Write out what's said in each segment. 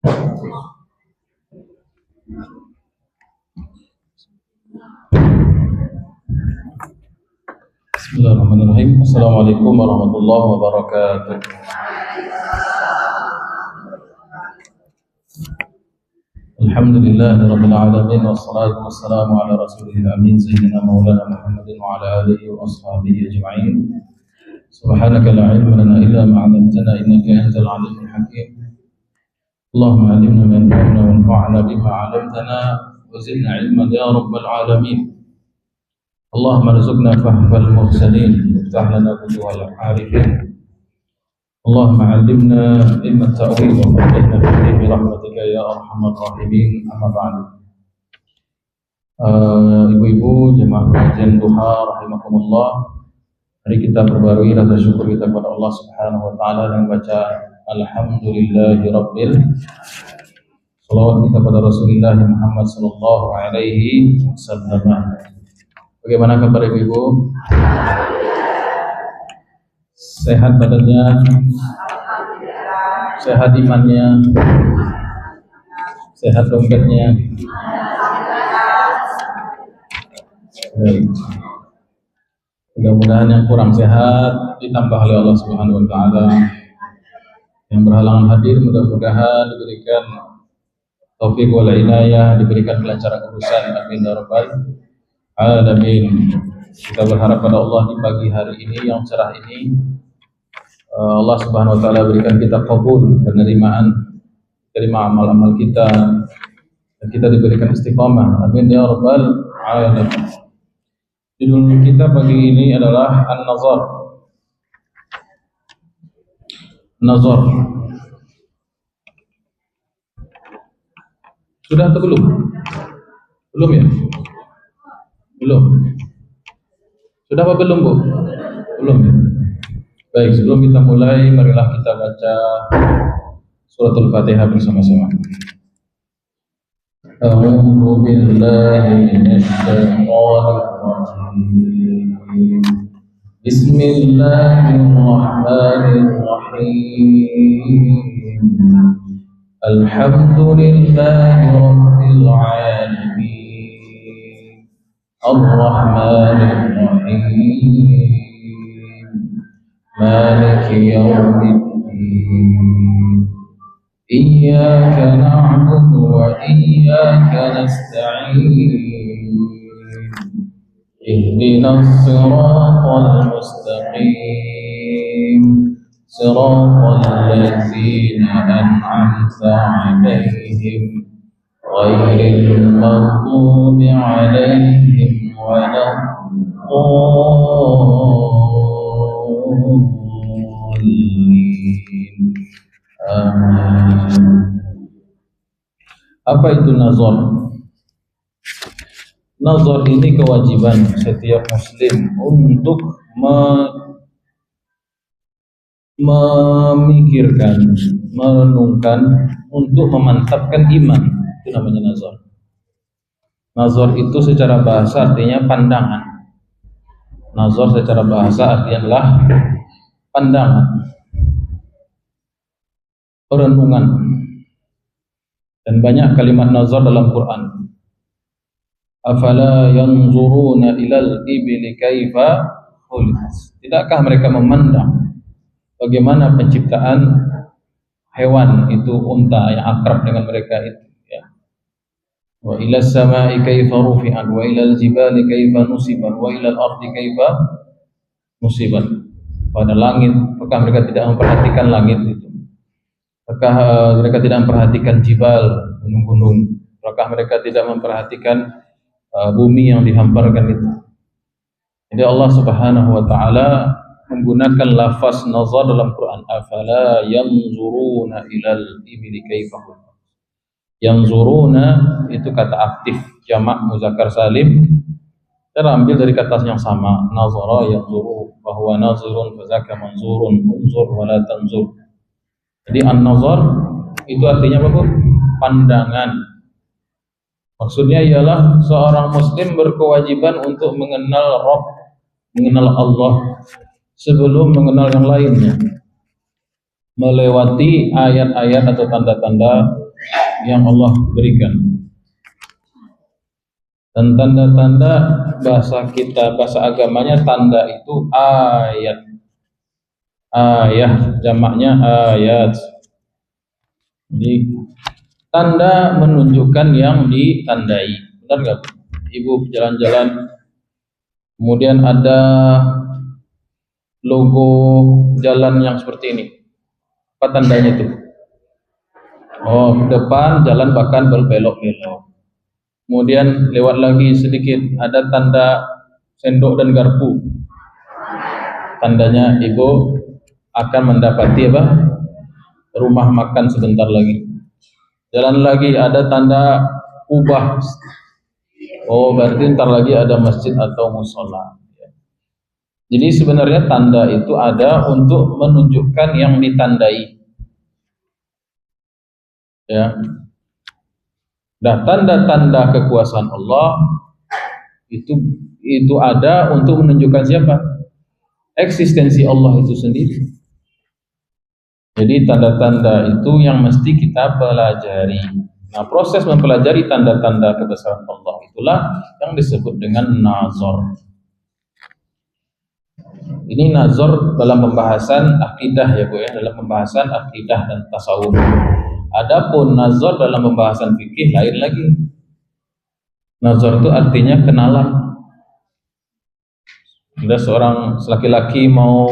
Bismillahirrahmanirrahim. Assalamualaikum warahmatullahi wabarakatuh. Alhamdulillahirabbil alamin wassalatu wassalamu ala rasulil amin sayyidina maulana Muhammadin wa ala alihi wa ashabihi ajma'in. Subhanaka la ilma lana illa ma 'allamtana innaka antal alimul hakim. Allahumma 'allimna ma yanfa'una wanfa'na bima 'allamtana wa zidna 'ilman ya rabbal alamin. Allahumma rizukna fahfal mursalin waftah lana futuhal arifin. Allahumma 'allimna ilma ta'wil wa faqihna fihi bi rahmatika ya arhamar rahimin. Amma ba'du. Ibu-ibu jemaah kajian duha rahimakumullah. Mari kita perbarui rasa syukur kita kepada Allah Subhanahu wa taala dengan baca alhamdulillahirabbil. Salawat kita kepada Rasulullah Muhammad sallallahu alaihi wasallam. Bagaimana kabar ibu-ibu? Sehat badannya, sehat imannya, sehat dompetnya. Baik. Mudah-mudahan yang kurang sehat ditambah oleh Allah Subhanahu wa taala. Yang berhalangan hadir mudah-mudahan diberikan taufik wal inayah, diberikan kelancaran urusan. Amin ya rabbal alamin. Kita berharap pada Allah di pagi hari ini yang cerah ini, Allah Subhanahu wa taala berikan kita qabul, penerimaan, terima amal-amal kita, dan kita diberikan istiqamah. Amin ya rabbal alamin. Judul kita pagi ini adalah An-Nazar. Nazar. Sudah atau belum? Belum ya? Belum. Sudah apa belum, Bu? Belum ya? Baik, sebelum kita mulai, marilah kita baca suratul Fatihah bersama-sama. A'udzu billahi minasy syaithanir rajim. Bismillahirrahmanirrahim. Alhamdulillahi rabbil alamin. Ar-Rahmanir-Rahim. Maliki yawmiddin. Iyyaka na'budu wa iyyaka nasta'in. Ihdinas siratal mustaqim. Siratal ladzina an'amta 'alaihim ghairil maghdubi 'alaihim waladdallin. Amin. Apa itu nazar? Nazar ini kewajiban setiap muslim untuk memikirkan, merenungkan, untuk memantapkan iman. Itu namanya nazar. Nazar itu secara bahasa artinya pandangan. Nazar secara bahasa artinya adalah pandangan, perenungan. Dan banyak kalimat nazar dalam Quran. Afala yanzuruna ilal ibli kaifa khuliqat. Tidakkah mereka memandang bagaimana penciptaan hewan itu, unta yang akrab dengan mereka itu, ya. Wa ilas samai kaifa rufi'at wa ilal jibali kaifa nusibat wa ilal ardi kaifa nusibat. Pada langit, apakah mereka tidak memperhatikan langit itu? Apakah mereka tidak memperhatikan jibal, gunung-gunung? Apakah mereka tidak memperhatikan bumi yang dihamparkan itu? Jadi Allah Subhanahu wa taala menggunakan lafaz nazar dalam Quran. Afala yanzuruna ilal ibli kaifa khuliqat. Yanzuruna itu kata aktif jamak muzakkar salim, terambil dari kata yang sama, nazara yanzuru, bahwa nazirun fazaka manzurun, unzur wala tanzur. Jadi an-nazar itu artinya apa, Bu? Pandangan. Maksudnya ialah seorang muslim berkewajiban untuk mengenal Rabb, mengenal Allah sebelum mengenal yang lainnya, melewati ayat-ayat atau tanda-tanda yang Allah berikan. Dan tanda-tanda bahasa kita, bahasa agamanya, tanda itu ayat. Ayat, jamaknya ayat. Jadi tanda menunjukkan yang ditandai. Benar nggak? Ibu jalan-jalan, kemudian ada logo jalan yang seperti ini. Apa tandanya itu? Oh, ke depan jalan bahkan berbelok-belok. Kemudian lewat lagi sedikit ada tanda sendok dan garpu. Tandanya ibu akan mendapati apa? Rumah makan sebentar lagi. Jalan lagi ada tanda kubah. Oh, berarti ntar lagi ada masjid atau musola. Jadi sebenarnya tanda itu ada untuk menunjukkan yang ditandai. Ya. Nah, tanda-tanda kekuasaan Allah itu ada untuk menunjukkan siapa? Eksistensi Allah itu sendiri. Jadi tanda-tanda itu yang mesti kita pelajari. Nah, proses mempelajari tanda-tanda kebesaran Allah itulah yang disebut dengan nazar. Ini nazar dalam pembahasan akidah ya Bu ya, dalam pembahasan akidah dan tasawuf. Adapun nazar dalam pembahasan fikih lain lagi. Nazar itu artinya kenalan. Ada seorang laki-laki mau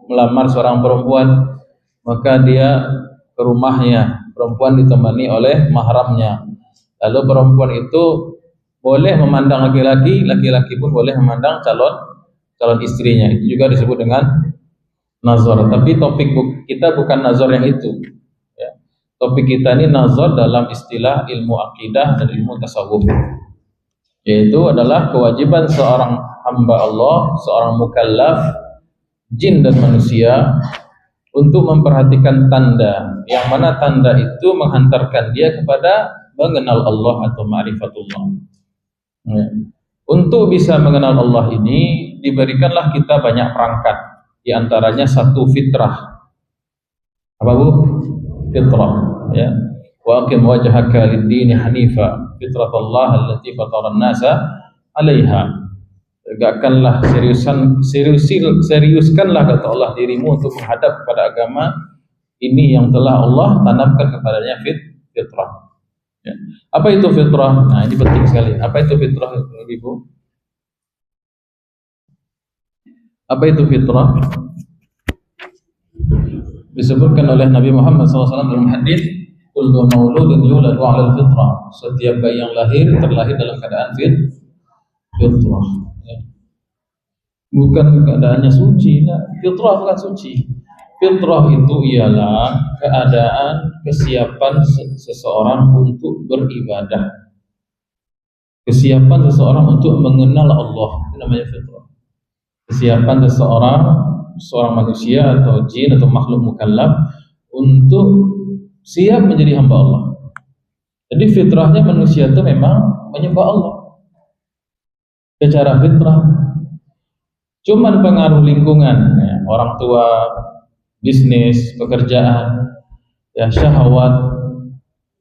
melamar seorang perempuan, maka dia ke rumahnya. Perempuan ditemani oleh mahramnya. Lalu perempuan itu boleh memandang laki-laki, laki-laki pun boleh memandang calon istrinya. Itu juga disebut dengan nazar. Tapi topik kita bukan nazar yang itu. Topik kita ini nazar dalam istilah ilmu akidah dan ilmu tasawuf, yaitu adalah kewajiban seorang hamba Allah, seorang mukallaf, jin dan manusia, untuk memperhatikan tanda, yang mana tanda itu menghantarkan dia kepada mengenal Allah atau ma'rifatullah. Ya. Untuk bisa mengenal Allah ini diberikanlah kita banyak perangkat, di antaranya satu fitrah. Apa Bu? Fitrah, ya. Wa aqim wajhaka lid-din hanifa fitratallah allati fatara an-nasa 'alaiha. Tegakkanlah seriuskanlah kata Allah dirimu untuk menghadap kepada agama ini yang telah Allah tanamkan kepadanya fitrah. Ya. Apa itu fitrah? Nah, ini penting sekali. Apa itu fitrah, Ibu? Apa itu fitrah? Disebutkan oleh Nabi Muhammad SAW dalam hadis, kullu mauludin yuladu 'alal fitrah. Setiap bayi yang lahir terlahir dalam keadaan fitrah. Ya. Bukan keadaannya suci, nah. Fitrah bukan suci. Fitrah itu ialah keadaan kesiapan seseorang untuk beribadah. Kesiapan seseorang untuk mengenal Allah, itu namanya fitrah. Kesiapan seorang manusia atau jin atau makhluk mukallaf untuk siap menjadi hamba Allah. Jadi fitrahnya manusia itu memang menyembah Allah secara fitrah. Cuman pengaruh lingkungan, ya, orang tua, bisnis, pekerjaan, ya, syahwat,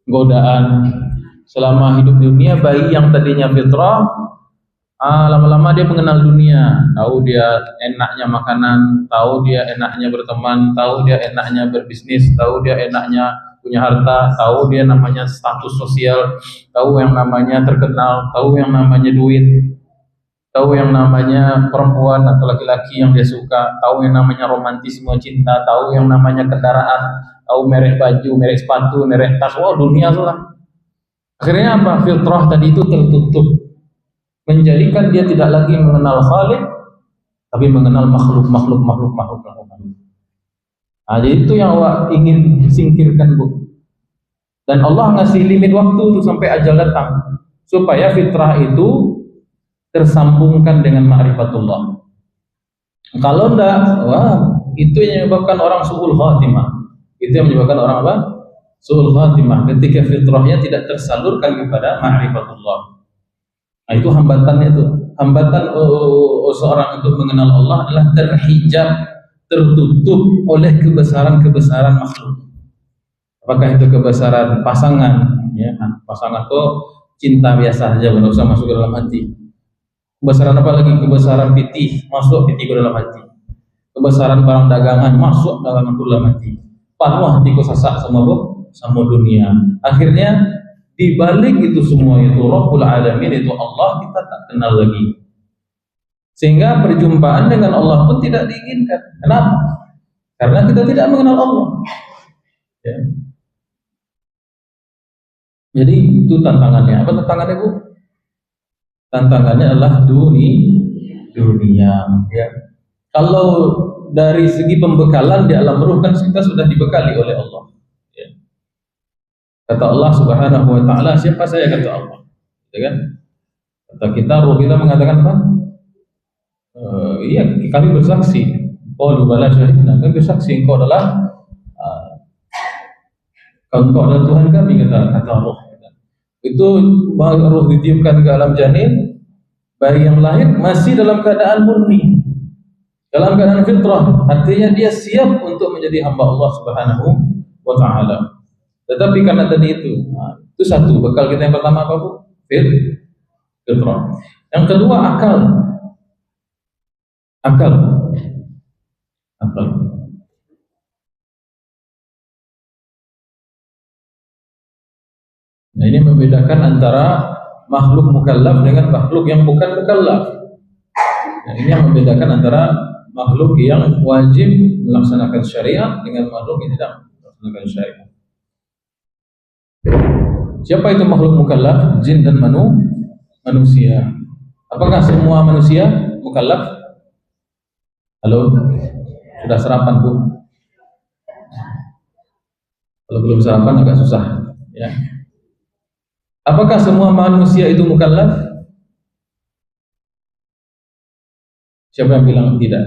godaan. Selama hidup di dunia, bayi yang tadinya fitrah, lama-lama dia mengenal dunia, tahu dia enaknya makanan, tahu dia enaknya berteman, tahu dia enaknya berbisnis, tahu dia enaknya punya harta, tahu dia namanya status sosial, tahu yang namanya terkenal, tahu yang namanya duit, tahu yang namanya perempuan atau laki-laki yang dia suka, tahu yang namanya romantisme cinta, tahu yang namanya kendaraan, tahu merek baju, merek sepatu, merek tas, dunia lah. Akhirnya apa? Fitrah tadi itu tertutup, menjadikan dia tidak lagi mengenal Khalik, tapi mengenal makhluk. Nah, jadi itu yang Allah ingin singkirkan, Bu. Dan Allah ngasih limit waktu tuh sampai ajal datang, supaya fitrah itu tersambungkan dengan ma'rifatullah. Kalau enggak, itu yang menyebabkan orang su'ul khatimah. Itu yang menyebabkan orang apa? Su'ul khatimah, ketika fitrahnya tidak tersalurkan kepada ma'rifatullah. Nah, itu hambatannya itu. Hambatan seorang untuk mengenal Allah adalah terhijab, tertutup oleh kebesaran-kebesaran makhluk. Apakah itu kebesaran pasangan, ya. Pasangan tuh cinta biasa saja, belum usah masuk ke dalam hati. Kebesaran apa lagi? Kebesaran pitih, masuk pitih ke dalam hati. Kebesaran barang dagangan, masuk dagangan ke dalam hati. Penuh hatiku sesak sama dunia. Akhirnya di balik itu semua itu Rabbul Alamin, itu Allah, kita tak kenal lagi. Sehingga perjumpaan dengan Allah pun tidak diinginkan. Kenapa? Karena kita tidak mengenal Allah. Ya. Jadi itu tantangannya. Apa tantangannya, Bu? Tantangannya adalah dunia. Ya. Kalau dari segi pembekalan di alam ruh kan kita sudah dibekali oleh Allah. Ya. Kata Allah Subhanahu wa taala, siapa saya, kata Allah. Ya kan? Kata kita, ruh kita mengatakan apa? Iya, kami bersaksi. Qalu bala syahidna, kami bersaksi engkau adalah Tuhan kami, kata Allah. Itu ruh ditiupkan ke alam janin, bayi yang lahir masih dalam keadaan murni, dalam keadaan fitrah, artinya dia siap untuk menjadi hamba Allah Subhanahu wa taala. Tetapi karena tadi itu satu bekal kita yang pertama apa, Bu? Fitrah. Yang kedua akal. Nah, ini membedakan antara makhluk mukallaf dengan makhluk yang bukan mukallaf. Nah, ini yang membedakan antara makhluk yang wajib melaksanakan syariat dengan makhluk yang tidak melaksanakan syariat. Siapa itu makhluk mukallaf? Jin dan manusia. Apakah semua manusia mukallaf? Halo? Sudah sarapan, Bu? Kalau belum sarapan agak susah, ya. Apakah semua manusia itu mukallaf? Siapa yang bilang tidak?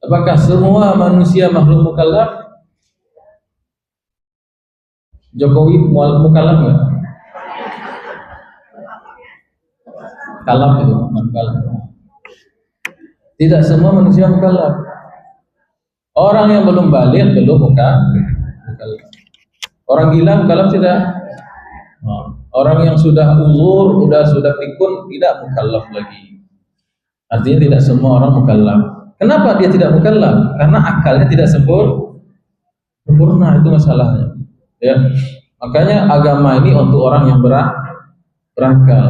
Apakah semua manusia makhluk mukallaf? Jokowi mukallaf nggak? Kalaf itu, mukallaf. Tidak semua manusia mukallaf. Orang yang belum balik belum mukallaf. Orang gila mukallaf tidak? Orang yang sudah uzur, sudah pikun tidak mukallaf lagi. Artinya tidak semua orang mukallaf. Kenapa dia tidak mukallaf? Karena akalnya tidak sempurna, itu masalahnya. Ya. Makanya agama ini untuk orang yang berakal.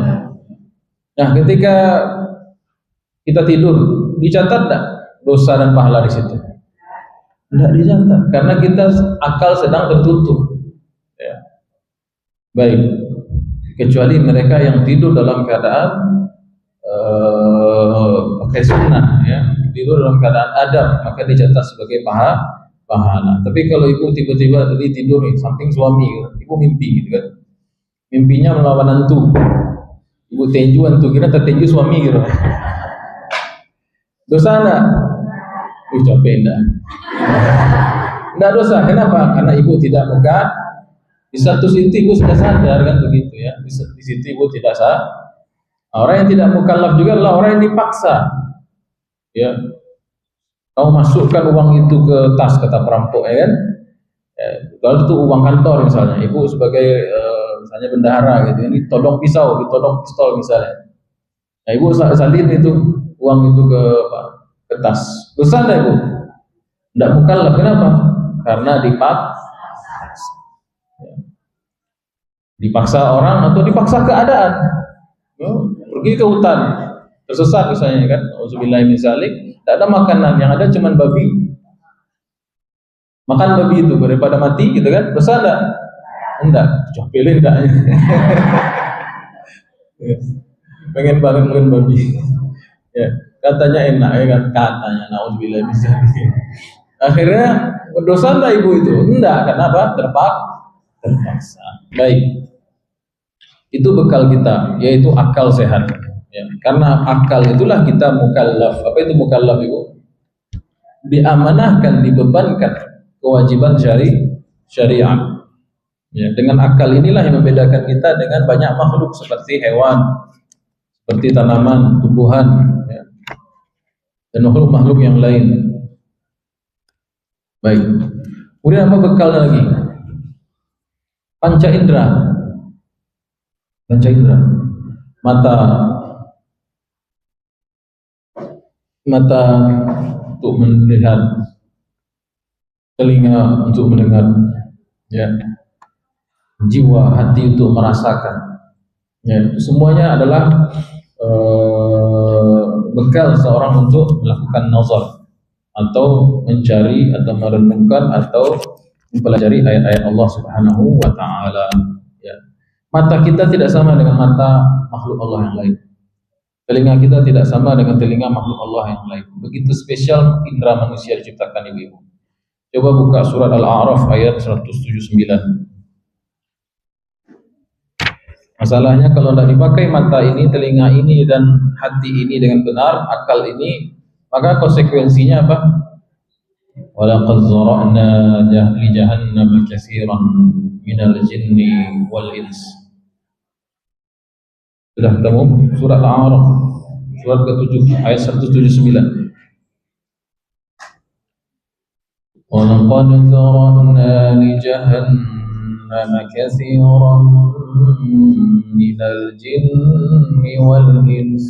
Nah, ketika kita tidur, dicatat enggak dosa dan pahala di situ? Tidak dicatat, karena kita akal sedang tertutup. Ya. Baik, kecuali mereka yang tidur dalam keadaan pakai sunnah, ya, tidur dalam keadaan adab, maka dicatat sebagai pahala. Tapi kalau ibu tiba-tiba tadi tidur samping suami, ibu mimpi gitu kan, mimpinya melawan hantu, ibu tinju hantu, kira tertinju suami gitu, dosa enggak? Capek enggak dosa. Kenapa? Karena ibu tidak muka. Di satu sisi ibu sudah sadar kan begitu, ya. Di situ ibu tidak sadar. Orang yang tidak mukallaf juga adalah orang yang dipaksa. Ya. Kamu masukkan uang itu ke tas, kata perampok, ya kan? Kalau itu uang kantor misalnya, ibu sebagai misalnya bendahara gitu, ini ditodong pistol misalnya. Nah, ibu salin itu uang itu ke tas. Dosa enggak, ibu? Enggak mukallaf. Kenapa? Karena dipaksa orang atau dipaksa keadaan. Pergi ke hutan, tersesat misalnya kan, auzubillahi min zalik, tidak ada makanan, yang ada cuma babi. Makan babi itu daripada mati gitu kan, dosa enggak? Pilih enggak? Pengen banget makan babi. Ya, katanya enak, ya kan, katanya, auzubillahi min zalik. Akhirnya berdosa enggak ibu itu? Enggak, kenapa? Terpaksa. Baik. Itu bekal kita, yaitu akal sehat. Ya, karena akal itulah kita mukallaf. Apa itu mukallaf, ibu? Diamanahkan, dibebankan kewajiban syariat. Ya, dengan akal inilah yang membedakan kita dengan banyak makhluk seperti hewan, seperti tanaman, tumbuhan, ya, dan makhluk-makhluk yang lain. Baik. Kemudian apa bekalnya lagi? Panca indera. Panca indera. Mata, mata untuk melihat, telinga untuk mendengar, ya, jiwa, hati untuk merasakan, ya, semuanya adalah bekal seorang untuk melakukan nazar atau mencari atau merenungkan atau mempelajari ayat-ayat Allah Subhanahu wa taala, ya. Mata kita tidak sama dengan mata makhluk Allah yang lain. Telinga kita tidak sama dengan telinga makhluk Allah yang lain. Begitu spesial indera manusia diciptakan, ibu-ibu. Coba buka surat Al-A'raf ayat 179. Masalahnya kalau tidak dipakai mata ini, telinga ini, dan hati ini dengan benar, akal ini, maka konsekuensinya apa? Walaqad zara'na li jahannam katsiran minal jinni wal ins. Sudah ketemu surat Al-A'raf surat ke-7 ayat 179. Walaqad zara'na li jahannam katsiran minal jinni wal ins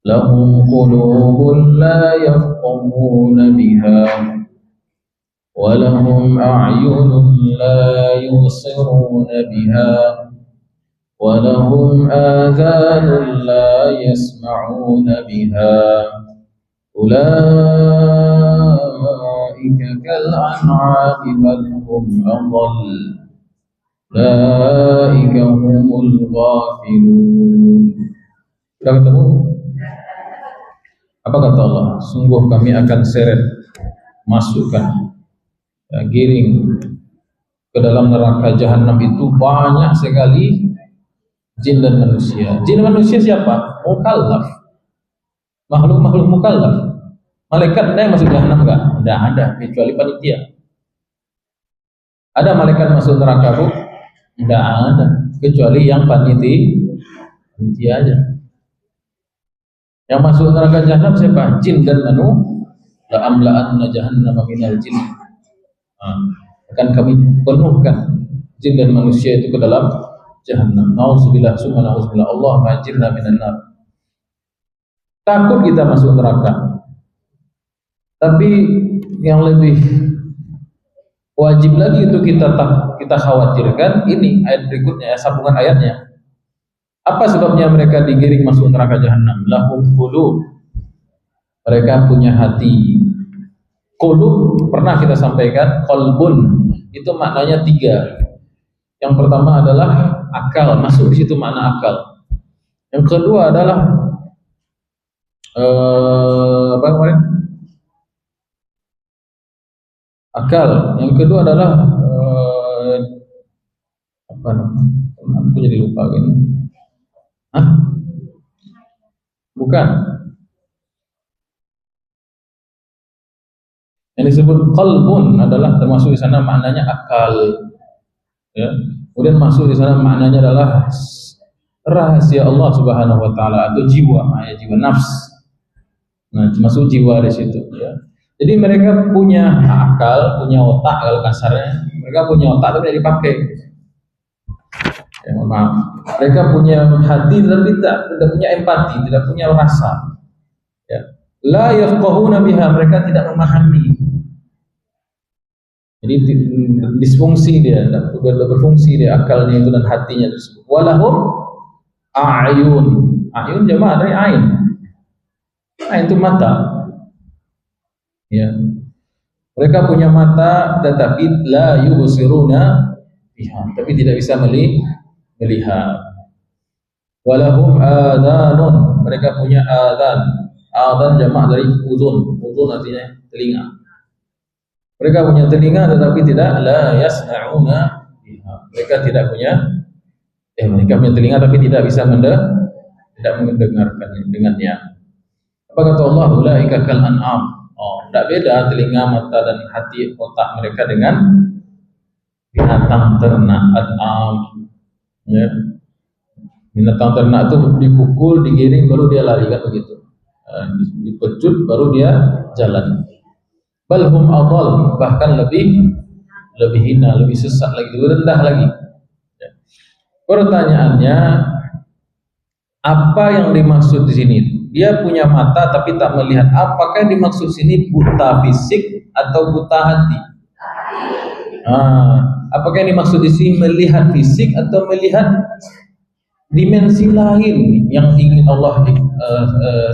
lahum qulubun la yafqahuna biha wa lahum a'yunun la yubsiruna biha وَلَهُمْ آذَانٌ لَا يَسْمَعُونَ بِهَا أُولَئِكَ كَالْأَنْعَامِ بَلْ هُمْ أَضَلُّ أُولَئِكَ هُمُ الْغَافِلُونَ. Sudah ketemu? Apa kata Allah? Sungguh kami akan seret, masukkan, ya, giring ke dalam neraka jahanam itu banyak sekali jin dan manusia. Jin dan manusia siapa? Mukallaf. Makhluk-makhluk mukallaf. Malaikat ada yang masuk jahanam enggak? Enggak ada, kecuali panitia. Ada malaikat masuk neraka, Bu? Enggak ada, kecuali yang panitia aja. Yang masuk neraka jahanam siapa? Jin dan manusia. La amla'anna jahannama minal jin. Akan kami penuhkan jin dan manusia itu ke dalam jahannam. Nauzubillah, summa nauzubillah. Allahumma ajirna minan nar. Takut kita masuk neraka. Tapi yang lebih wajib lagi untuk kita khawatirkan ini ayat berikutnya, sambungan ayatnya. Apa sebabnya mereka digiring masuk neraka jahanam? Lahum qulub. Mereka punya hati. Qulub pernah kita sampaikan, qalbun itu maknanya 3. Yang pertama adalah akal, masuk di situ makna akal. Yang kedua adalah apa kemarin? Akal. Yang kedua adalah apa namanya? Aku jadi lupa gini. Hah? Bukan. Yang disebut qalbun adalah termasuk di sana maknanya akal. Ya. Kemudian masuk di sana maknanya adalah rahasia Allah Subhanahu wa taala atau jiwa, ya, jiwa nafs. Nah, masuk jiwa di situ, ya. Jadi mereka punya akal, punya otak kalau kasarnya. Mereka punya otak tapi tidak dipakai. Ya, maaf. Mereka punya hati tapi tidak punya empati, tidak punya rasa. Ya. La yafqahuna biha, mereka tidak memahami. Jadi disfungsi dia, tidak berfungsi dia akalnya itu dan hatinya tersebut. Walahum a'yun. A'yun jamaah dari ain. Ain itu mata. Ya. Mereka punya mata tetapi la yubsiruna biha, tapi tidak bisa melihat. Walahum adhanun. Mereka punya adhan. Adhan jamaah dari uzun. Uzun artinya telinga. Mereka punya telinga tetapi tidak la yasma'una biha. Mereka tidak punya mereka punya telinga tapi tidak bisa tidak mendengarkan dengannya. Apa kata Allah? Ulaika kal an'am. Tidak beda telinga, mata dan hati, otak mereka dengan binatang ternak. An'am. Ya. Binatang ternak itu dipukul, digiring baru dia lari, kan begitu. Dipecut baru dia jalan. Bal hum adall, bahkan lebih hina, lebih sesat lagi, lebih rendah lagi. Ya. Pertanyaannya, apa yang dimaksud di sini? Dia punya mata tapi tak melihat. Apakah yang dimaksud sini buta fisik atau buta hati? Apakah yang dimaksud di sini melihat fisik atau melihat dimensi lain yang ingin Allah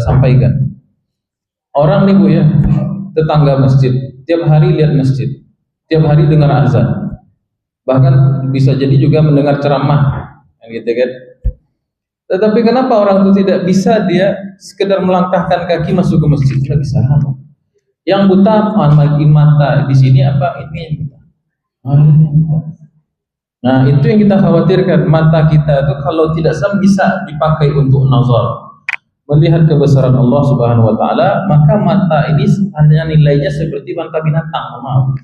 sampaikan? Orang nih Bu ya, tetangga masjid, tiap hari lihat masjid, tiap hari dengar azan, bahkan bisa jadi juga mendengar ceramah, gitu kan? Tetapi kenapa orang itu tidak bisa dia sekedar melangkahkan kaki masuk ke masjid? Tidak bisa. Yang buta mata di sini apa? Ini yang buta. Ini yang buta. Nah, itu yang kita khawatirkan. Mata kita itu kalau tidak bisa dipakai untuk nazar, melihat kebesaran Allah Subhanahu wa taala, maka mata ini hanya nilainya seperti mata binatang. Maaf.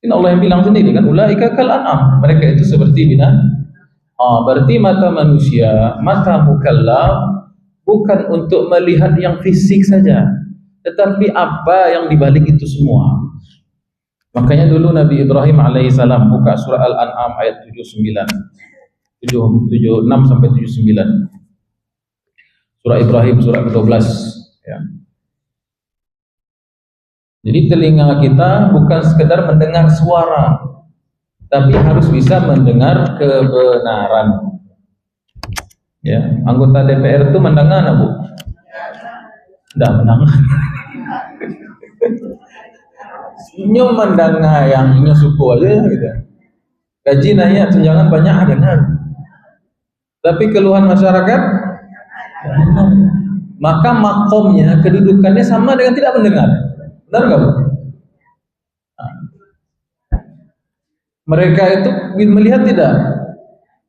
Ini Allah yang bilang sendiri kan, ulaika kal an'am. Mereka itu seperti binatang. Berarti mata manusia, mata mukallaf bukan untuk melihat yang fisik saja, tetapi apa yang dibalik itu semua. Makanya dulu Nabi Ibrahim alaihissalam buka surah Al-An'am ayat 76 sampai 79. Surah Ibrahim surah ke-12 ya. Jadi telinga kita bukan sekedar mendengar suara, tapi harus bisa mendengar kebenaran. Ya, anggota DPR itu mendengar Bu? Tidak mendengar. Nyo mendengar yang nyo suku aja gitu. Gaji naik, tunjangan banyak dengar. Tapi keluhan masyarakat, maka makomnya, kedudukannya sama dengan tidak mendengar. Benar nggak Bu? Mereka itu melihat tidak?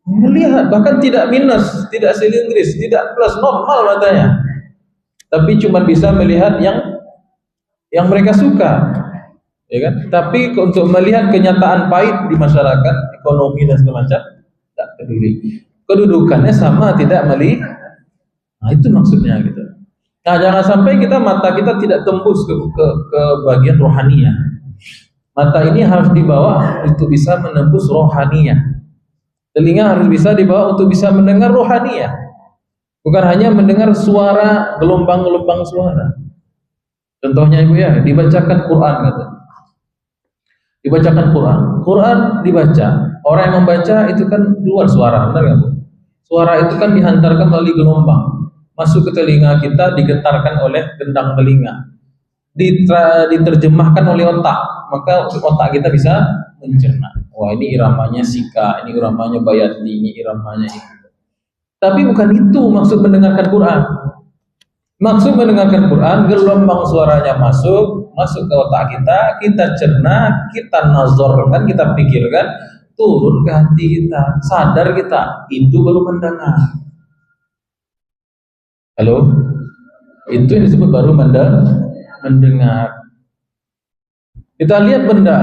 Melihat, bahkan tidak minus, tidak silindris, tidak plus, normal matanya. Tapi cuma bisa melihat yang mereka suka, ya kan? Tapi untuk melihat kenyataan pahit di masyarakat, ekonomi dan segala macam, tidak peduli. Kedudukannya sama, tidak melihat. Nah, itu maksudnya gitu. Nah, jangan sampai mata kita tidak tembus ke bagian rohaniah. Mata ini harus dibawa untuk bisa menembus rohaniah. Telinga harus bisa dibawa untuk bisa mendengar rohaniah. Bukan hanya mendengar suara, gelombang-gelombang suara. Contohnya Ibu ya, dibacakan Quran kata. Dibacakan Quran. Quran dibaca. Orang yang membaca itu kan keluar suara, benar nggak Bu? Suara itu kan dihantarkan melalui gelombang, masuk ke telinga kita, digetarkan oleh gendang telinga. Diterjemahkan oleh otak, maka otak kita bisa mencerna. Wah, ini iramanya Sika, ini iramanya Bayati, ini iramanya itu. Tapi bukan itu maksud mendengarkan Quran. Maksud mendengarkan Quran, gelombang suaranya masuk ke otak kita cerna, kita nazarkan, kita pikirkan, turun ke hati kita, sadar kita, itu baru mendengar. Halo? Itu yang disebut baru mendengar. Kita lihat benda,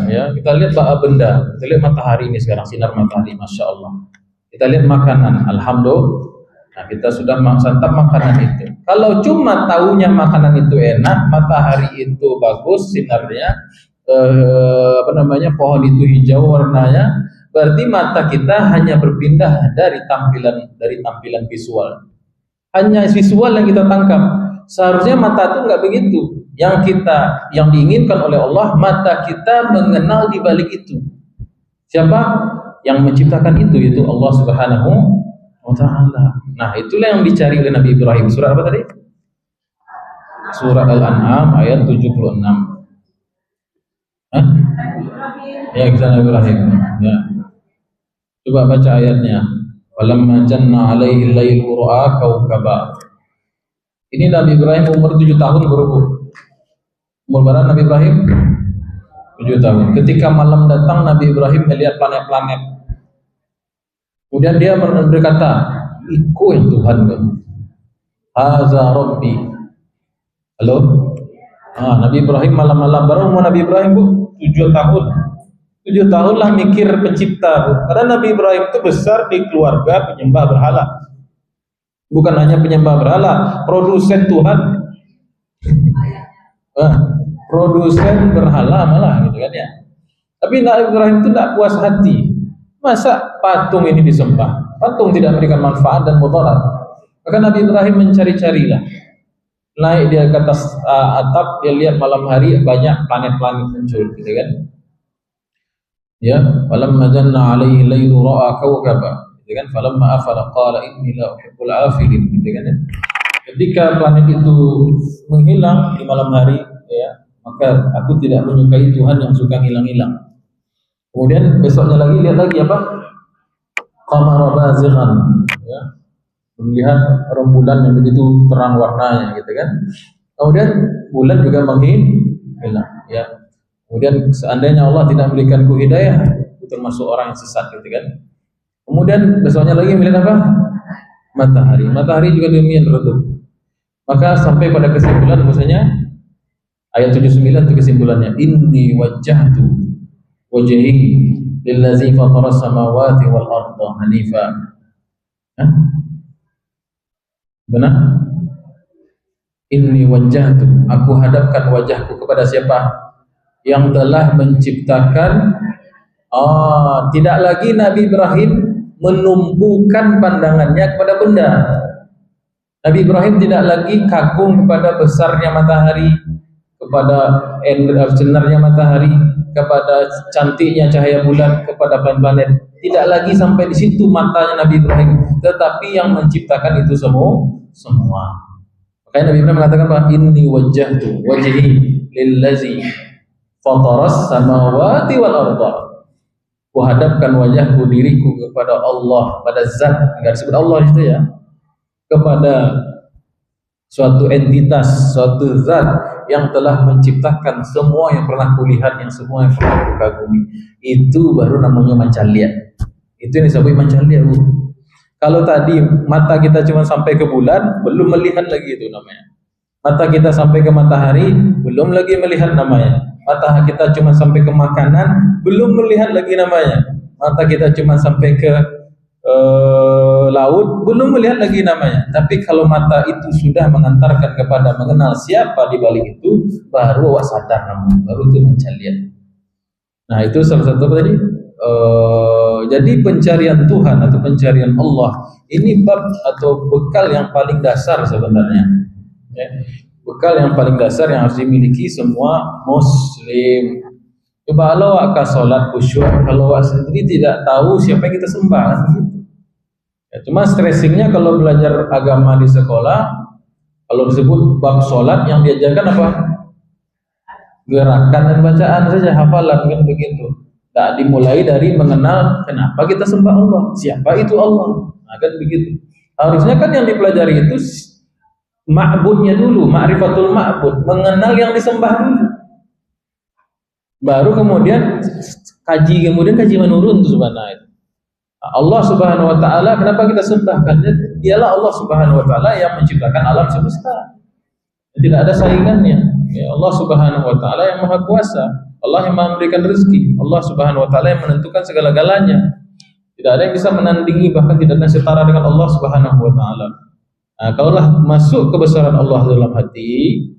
ya, kita lihat benda, kita lihat matahari ini sekarang, sinar matahari, masya Allah. Kita lihat makanan, alhamdulillah. Nah, kita sudah santap makanan itu. Kalau cuma tahunya makanan itu enak, matahari itu bagus sinarnya, pohon itu hijau warnanya, berarti mata kita hanya berpindah dari tampilan visual. Hanya visual yang kita tangkap. Seharusnya mata itu nggak begitu. Yang diinginkan oleh Allah, mata kita mengenal di balik itu. Siapa yang menciptakan itu? Yaitu Allah Subhanahu wa ta'ala. Nah, itulah yang dicari oleh Nabi Ibrahim. Surah apa tadi? Surah Al-An'am ayat 76. Hah? Ya, kisah Nabi Ibrahim. Ya. Coba baca ayatnya. Walamma janna alaihi al-lailu ra'a kawkaba. Ini Nabi Ibrahim umur 7 tahun baru. Umur berapa Nabi Ibrahim? 7 tahun. Ketika malam datang, Nabi Ibrahim melihat planet-planet. Kemudian dia berkata, "Iku yang Tuhan kamu. Haza Rabbi." Halo? Nabi Ibrahim malam-malam, baru umur Nabi Ibrahim Bu 7 tahun. 7 tahun lah mikir pencipta Bu. Karena Nabi Ibrahim itu besar di keluarga penyembah berhala. Bukan hanya penyembah berhala, produsen Tuhan. produsen berhala malah gitu kan ya. Tapi Nabi Ibrahim itu tidak puas hati. Masa patung ini disembah? Patung tidak memberikan manfaat dan mudarat. Maka Nabi Ibrahim mencari-carilah. Naik dia ke atas atap, dia lihat malam hari banyak planet-planet muncul gitu kan. Ya, falamma janna alaihi lailu ra'a kawkaba. Gitu kan, falamma afala qala inni la uhibbul afilin gitu kan. Ya. Ketika planet itu menghilang di malam hari, ya, maka aku tidak menyukai Tuhan yang suka hilang-hilang. Kemudian besoknya lagi lihat lagi apa? Qamara bazighan, ya. Melihat rembulan yang begitu terang warnanya gitu kan. Kemudian bulan juga menghilang, ya. Kemudian seandainya Allah tidak memberikanku hidayah, aku termasuk orang yang sesat gitu kan. Kemudian besoknya lagi melihat apa? Matahari. Matahari juga demikian redup. Maka sampai pada kesimpulan bahwasanya ayat 79 itu kesimpulannya, inni wajjahtu wajhi lillazi fatara samawati wal arda hanifa. Benar? Inni wajjahtu, aku hadapkan wajahku kepada siapa? Yang telah menciptakan. Tidak lagi Nabi Ibrahim menumpukan pandangannya kepada benda. Nabi Ibrahim tidak lagi kagum kepada besarnya matahari, kepada sinarnya matahari, kepada cantiknya cahaya bulan, kepada planet-planet. Tidak lagi sampai di situ matanya Nabi Ibrahim, tetapi yang menciptakan itu semua. Makanya Nabi Ibrahim mengatakan apa? Inni wajjahtu wajhi lillazi fataras samawati wal arda. Kuhadapkan wajahku, diriku kepada Allah, pada zat, enggak disebut Allah itu ya, kepada suatu entitas, suatu zat yang telah menciptakan semua yang pernah kulihat, yang semua yang pernah kukagumi. Itu baru namanya mancalia. Itu yang disebut mancalia. Kalau tadi mata kita cuma sampai ke bulan, belum melihat lagi, itu namanya. Mata kita sampai ke matahari, belum lagi melihat namanya. Mata kita cuma sampai ke makanan, belum melihat lagi namanya. Mata kita cuma sampai ke laut, belum melihat lagi namanya. Tapi kalau mata itu sudah mengantarkan kepada mengenal siapa di balik itu, baru awak sadar namanya, baru itu mencalian. Nah, itu salah satu apa tadi? Jadi pencarian Tuhan atau pencarian Allah ini bab atau bekal yang paling dasar sebenarnya, ya. Bekal yang paling dasar yang harus dimiliki semua muslim. Coba kalau awak sholat khusyuk, kalau awak sendiri tidak tahu siapa yang kita sembah, gitu. Ya, cuma stressingnya kalau belajar agama di sekolah, kalau disebut bab sholat yang diajarkan apa? Gerakan dan bacaan saja, hafalan kan begitu. Tak dimulai dari mengenal kenapa kita sembah Allah, siapa itu Allah. Nah, kan begitu. Harusnya kan yang dipelajari itu ma'budnya dulu, ma'rifatul ma'bud, mengenal yang disembah dulu. Baru kemudian kaji menurun itu subhanallah. Allah Subhanahu wa taala, kenapa kita sembah? Karena dialah Allah Subhanahu wa taala yang menciptakan alam semesta. Tidak ada saingannya. Ya, Allah Subhanahu wa taala yang Maha Kuasa, Allah yang Maha memberikan rezeki, Allah Subhanahu wa taala yang menentukan segala-galanya. Tidak ada yang bisa menandingi, bahkan tidak ada setara dengan Allah Subhanahu wa taala. Nah, kalaulah masuk kebesaran Allah dalam hati,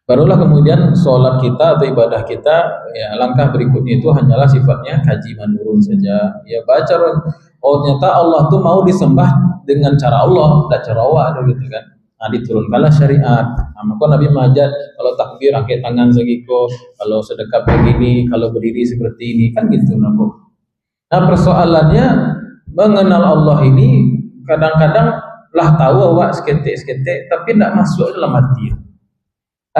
barulah kemudian sholat kita atau ibadah kita, ya, langkah berikutnya itu hanyalah sifatnya kaji menurun saja. Ya, baca, oh ternyata Allah tuh mau disembah dengan cara Allah, tidak cara Allah, gitu kan. Nah, diturunkanlah syariat. Nah, maka Nabi mengajar kalau takbir angkat tangan segiko, kalau sedekap begini, kalau berdiri seperti ini, kan gitu Nabi. Nah, persoalannya mengenal Allah ini kadang-kadang lah tahu awak seketik-seketik, tapi tidak masuk dalam hati.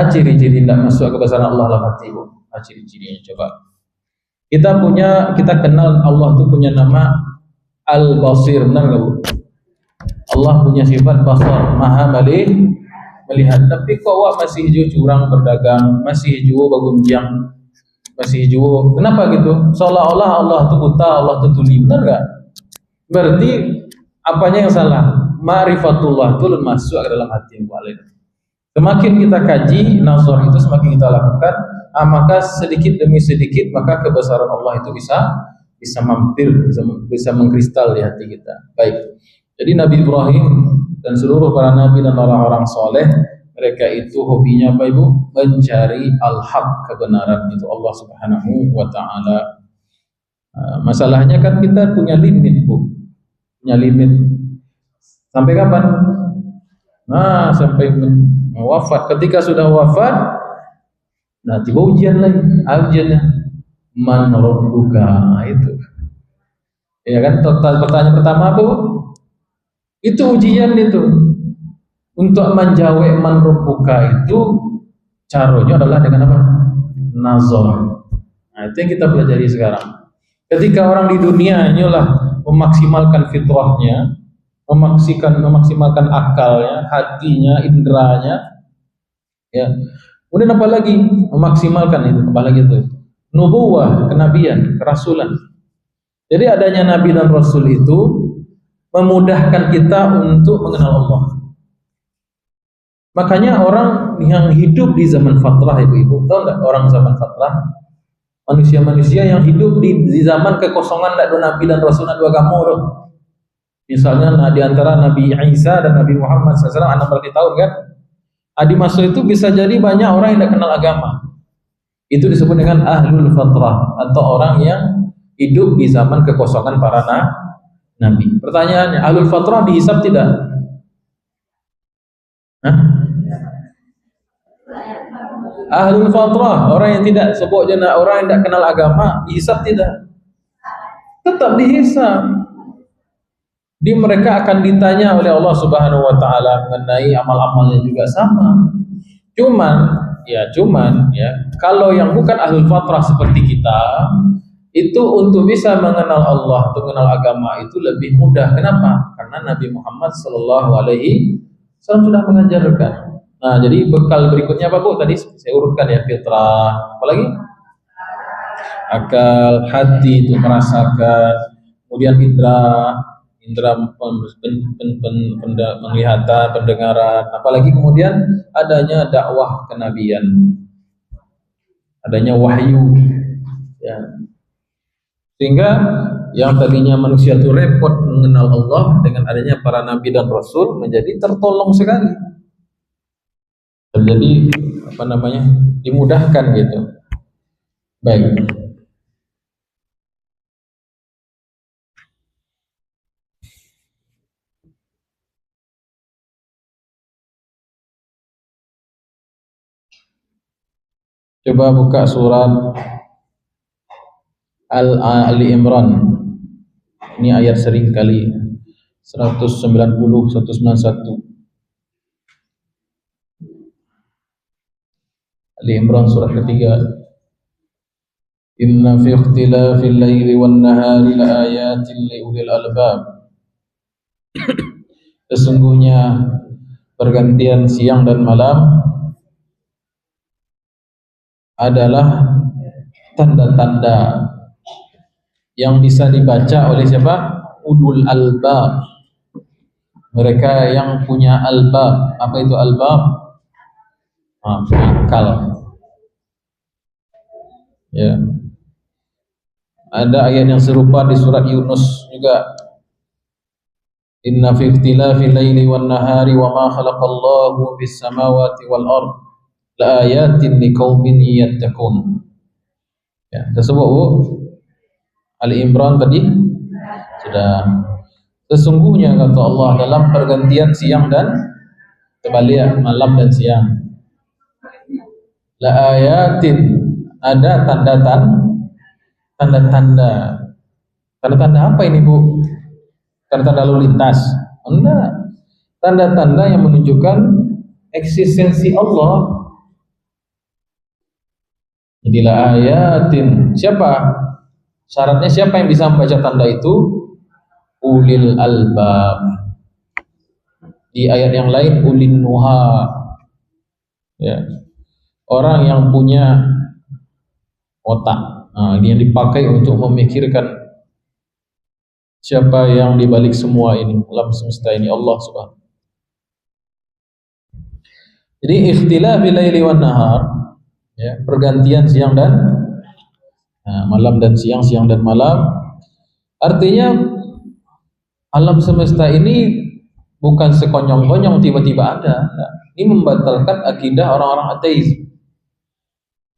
Ciri-ciri tidak masuk kebesaran Allah dalam hati, Bu. Ciri-cirinya coba. Kita kenal Allah itu punya nama Al-Basir, benar enggak, Bu? Allah punya sifat basar, Maha melihat. Tapi kok awak masih hijau curang berdagang, masih hijau bagunjang, masih hijau. Kenapa gitu? Seolah-olah Allah itu buta, Allah itu tuli, benar enggak? Berarti apanya yang salah? Ma'rifatullah itu masuk ke dalam hati yang walid. Semakin kita kaji nazar itu, semakin kita lakukan, maka sedikit demi sedikit maka kebesaran Allah itu bisa mampir, bisa mengkristal di hati kita. Baik. Jadi Nabi Ibrahim dan seluruh para nabi dan orang-orang soleh, Mereka itu hobinya apa Ibu? Mencari al-haq, kebenaran itu Allah Subhanahu wa taala. Masalahnya kan kita punya limit, Bu. Punya limit. Sampai kapan? Nah, sampai wafat. Ketika sudah wafat, nah tiba ujian lagi. Ujiannya man rabbuka. Nah, itu. Ya kan, pertanyaan pertama apa, Bu? Itu ujian itu. Untuk menjawab man rabbuka itu caranya adalah dengan apa? Nazar. Nah, itu yang kita pelajari sekarang. Ketika orang di dunia inilah memaksimalkan fitrahnya, memaksimalkan akalnya, hatinya, indranya, ya. Kemudian apa lagi? Memaksimalkan itu, apa lagi itu? Nubuwah, kenabian, kerasulan. Jadi adanya nabi dan rasul itu memudahkan kita untuk mengenal Allah. Makanya orang yang hidup di zaman fatrah, ibu-ibu, tahu nggak orang zaman fatrah? Manusia-manusia yang hidup di zaman kekosongan, tidak ada nabi dan rasul, tidak ada agama. Misalnya di antara Nabi Isa dan Nabi Muhammad SAW 600 tahun kan? Di masa itu bisa jadi banyak orang yang tidak kenal agama. Itu disebut dengan ahlul fatrah, atau orang yang hidup di zaman kekosongan para nabi. Pertanyaannya, ahlul fatrah dihisab tidak? Hah? Ahlul fatrah, orang yang tidak sebutnya orang yang tidak kenal agama, dihisab tidak? Tetap dihisab. Di mereka akan ditanya oleh Allah Subhanahu wa taala mengenai amal-amalnya juga sama. Cuman ya, kalau yang bukan ahlul fatrah seperti kita, itu untuk bisa mengenal Allah, untuk mengenal agama itu lebih mudah. Kenapa? Karena Nabi Muhammad sallallahu alaihi wasallam sudah mengajarkan. Nah, jadi bekal berikutnya apa, Bu? Tadi saya urutkan ya, fitrah, apalagi akal, hati itu merasakan, kemudian indra penglihatan, pendengaran, apalagi kemudian adanya dakwah kenabian, adanya wahyu, ya. Sehingga yang tadinya manusia itu repot mengenal Allah, dengan adanya para nabi dan rasul menjadi tertolong sekali. Terjadi dimudahkan gitu. Baik. Coba buka surat Ali Imran. Ini ayat sering kali 190, 191. Ali Imran surat ketiga. Inna fi ikhtilafil laili wan nahari laayatin liulil albab. Sesungguhnya pergantian siang dan malam adalah tanda-tanda yang bisa dibaca oleh siapa? Ulul albab. Mereka yang punya albab. Apa itu albab? Akal. Ya. Ada ayat yang serupa di surat Yunus juga. Inna fi ikhtilafil laili wan nahari wa ma khalaqallahu bis samawati wal ard la ayatin liqaumin yattaqun. Ya, tersebut Bu. Ali Imran tadi sudah. Sesungguhnya kata Allah dalam pergantian siang dan terbalik, malam dan siang, la ayatin, ada tanda-tanda apa ini Bu? Tanda-tanda lalu lintas? Enggak, tanda-tanda yang menunjukkan eksistensi Allah. Jadi la ayatin, siapa? Syaratnya siapa yang bisa membaca tanda itu? Ulil albab. Di ayat yang lain ulin nuha. Ya. Orang yang punya otak. Nah, ini yang dipakai untuk memikirkan siapa yang dibalik semua ini, alam semesta ini, Allah Subhanahu. Jadi ikhtilafil laili wan nahar, ya, pergantian siang dan malam dan siang, siang dan malam. Artinya alam semesta ini bukan sekonyong-konyong tiba-tiba ada. Ini membatalkan akidah orang-orang ateis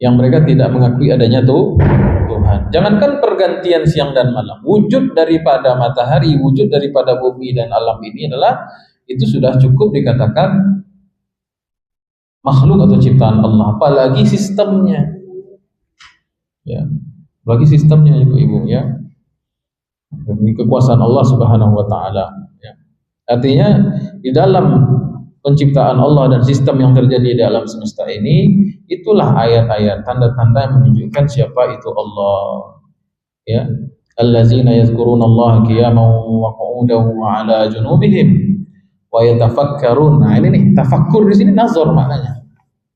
yang mereka tidak mengakui adanya Tuhan. Jangankan pergantian siang dan malam, wujud daripada matahari, wujud daripada bumi dan alam ini adalah itu sudah cukup dikatakan makhluk atau ciptaan Allah, apalagi sistemnya. Ya, apalagi sistemnya ibu-ibu ya. Ini kekuasaan Allah Subhanahu wa taala ya. Artinya di dalam penciptaan Allah dan sistem yang terjadi di alam semesta ini, itulah ayat-ayat tanda-tanda yang menunjukkan siapa itu Allah ya. Allazina yazkurunallaha qiyaman wa qu'udan wa 'ala junubihim wa yatafakkarun. Nah, ini nih, tafakkur di sini nazar maknanya.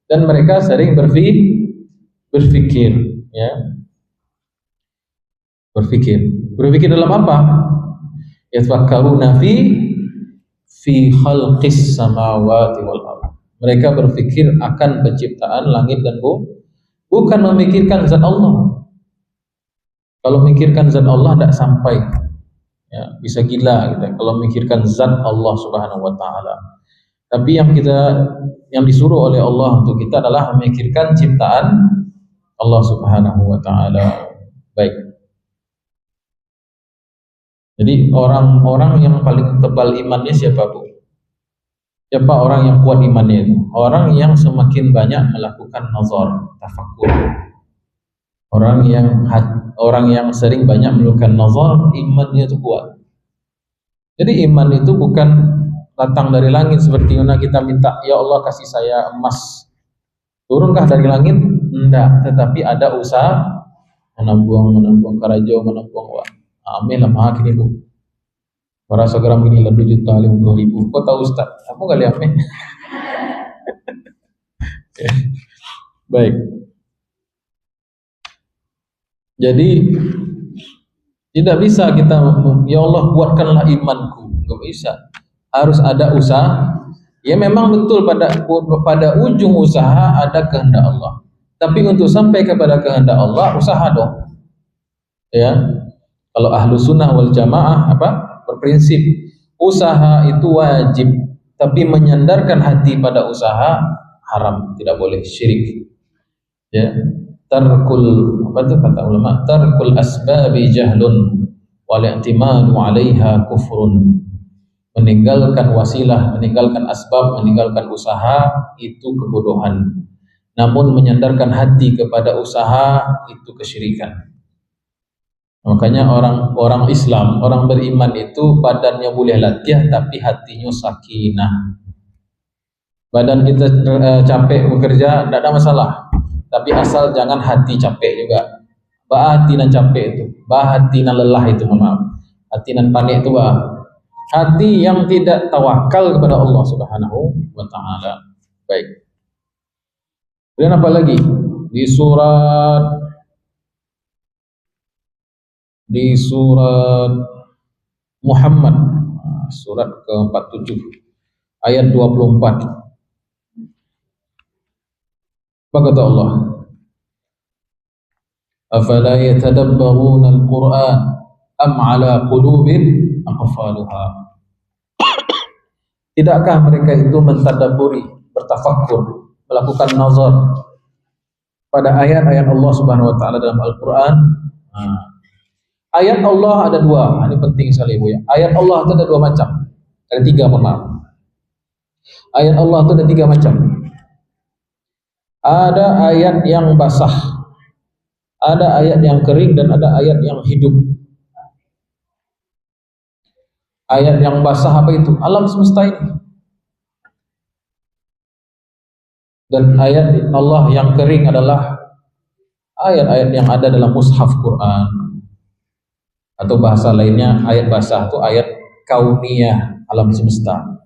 Dan mereka sering berpikir ya. Berpikir dalam apa? Yatafakkaruna fi khalqis samawati wal ardh. Mereka berpikir akan penciptaan langit dan bumi, bukan memikirkan zat Allah. Kalau memikirkan zat Allah tidak sampai, ya, bisa gila gitu. Kalau memikirkan zat Allah Subhanahu wa taala. Tapi yang disuruh oleh Allah untuk kita adalah memikirkan ciptaan Allah Subhanahu wa taala. Baik. Jadi orang-orang yang paling tebal imannya siapa, Bu? Siapa orang yang kuat imannya itu? Orang yang semakin banyak melakukan nazar, tafakkur. Orang yang sering banyak melakukan nazar, imannya itu kuat. Jadi iman itu bukan datang dari langit seperti mana kita minta, ya Allah kasih saya emas. Turunkah dari langit? Enggak, tetapi ada usaha menabung karajo, menabung uang. Amin lah maha kini Bu. Para segram ini 2.050.000. Kau tahu Ustaz? Kamu kali amin. Baik. Jadi tidak bisa kita, ya Allah kuatkanlah imanku. Enggak bisa. Harus ada usaha. Ya memang betul pada ujung usaha ada kehendak Allah. Tapi untuk sampai kepada kehendak Allah, usaha dong. Ya. Kalau ahlu sunnah wal jamaah berprinsip usaha itu wajib, tapi menyandarkan hati pada usaha haram, tidak boleh, syirik. Ya, kata ulama, tarkul asbabi jahlun wal i'timadu 'alaiha kufrun. Meninggalkan wasilah, meninggalkan asbab, meninggalkan usaha itu kebodohan. Namun menyandarkan hati kepada usaha itu kesyirikan. Makanya orang Islam, orang beriman itu badannya boleh latih tapi hatinya sakinah. Badan kita capek bekerja tidak ada masalah, tapi asal jangan hati capek juga. Hati nan capek itu, hati nan lelah itu, maaf. Hati nan panik itu hati yang tidak tawakal kepada Allah Subhanahu wa taala. Baik. Kemudian apa lagi? Di surat Muhammad, surat ke-47 ayat 24. Apa kata Allah? Afala yatadabbaruna al-Qur'an am ala qulubin aqfaluha. Tidakkah mereka itu mentadabburi, bertafakkur, melakukan nazar pada ayat-ayat Allah Subhanahu wa taala dalam Al-Qur'an? Ayat Allah ada dua, ini penting sekali Bu ya. Ayat Allah itu ada dua macam, ada tiga, maaf. Ayat Allah itu ada tiga macam. Ada ayat yang basah, ada ayat yang kering, dan ada ayat yang hidup. Ayat yang basah apa itu? Alam semesta ini. Dan ayat Allah yang kering adalah ayat-ayat yang ada dalam mushaf Quran. Atau bahasa lainnya, ayat basah itu ayat kauniyah, alam semesta.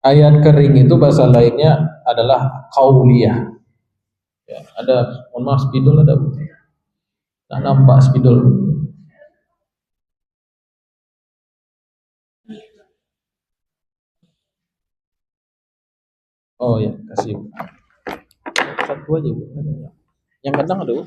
Ayat kering itu bahasa lainnya adalah qauliyah. Ya, ada, mohon maaf, spidol ada. Nah, nampak spidol. Oh ya, kasih. Satu aja Bu. Yang kadang ada Bu.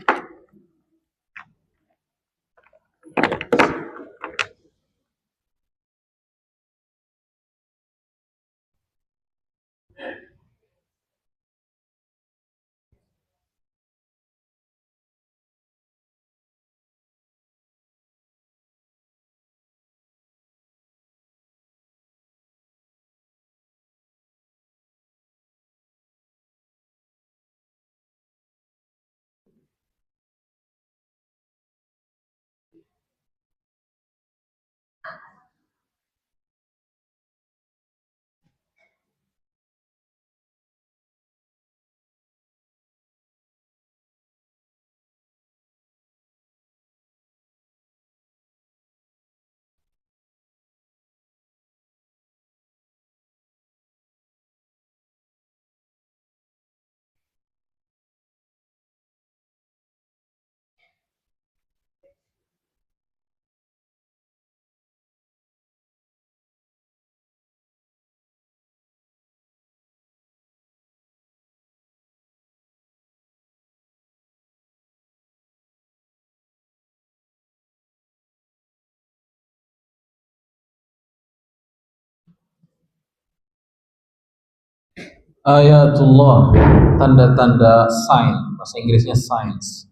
Ayatullah, tanda-tanda sign, bahasa Inggrisnya signs.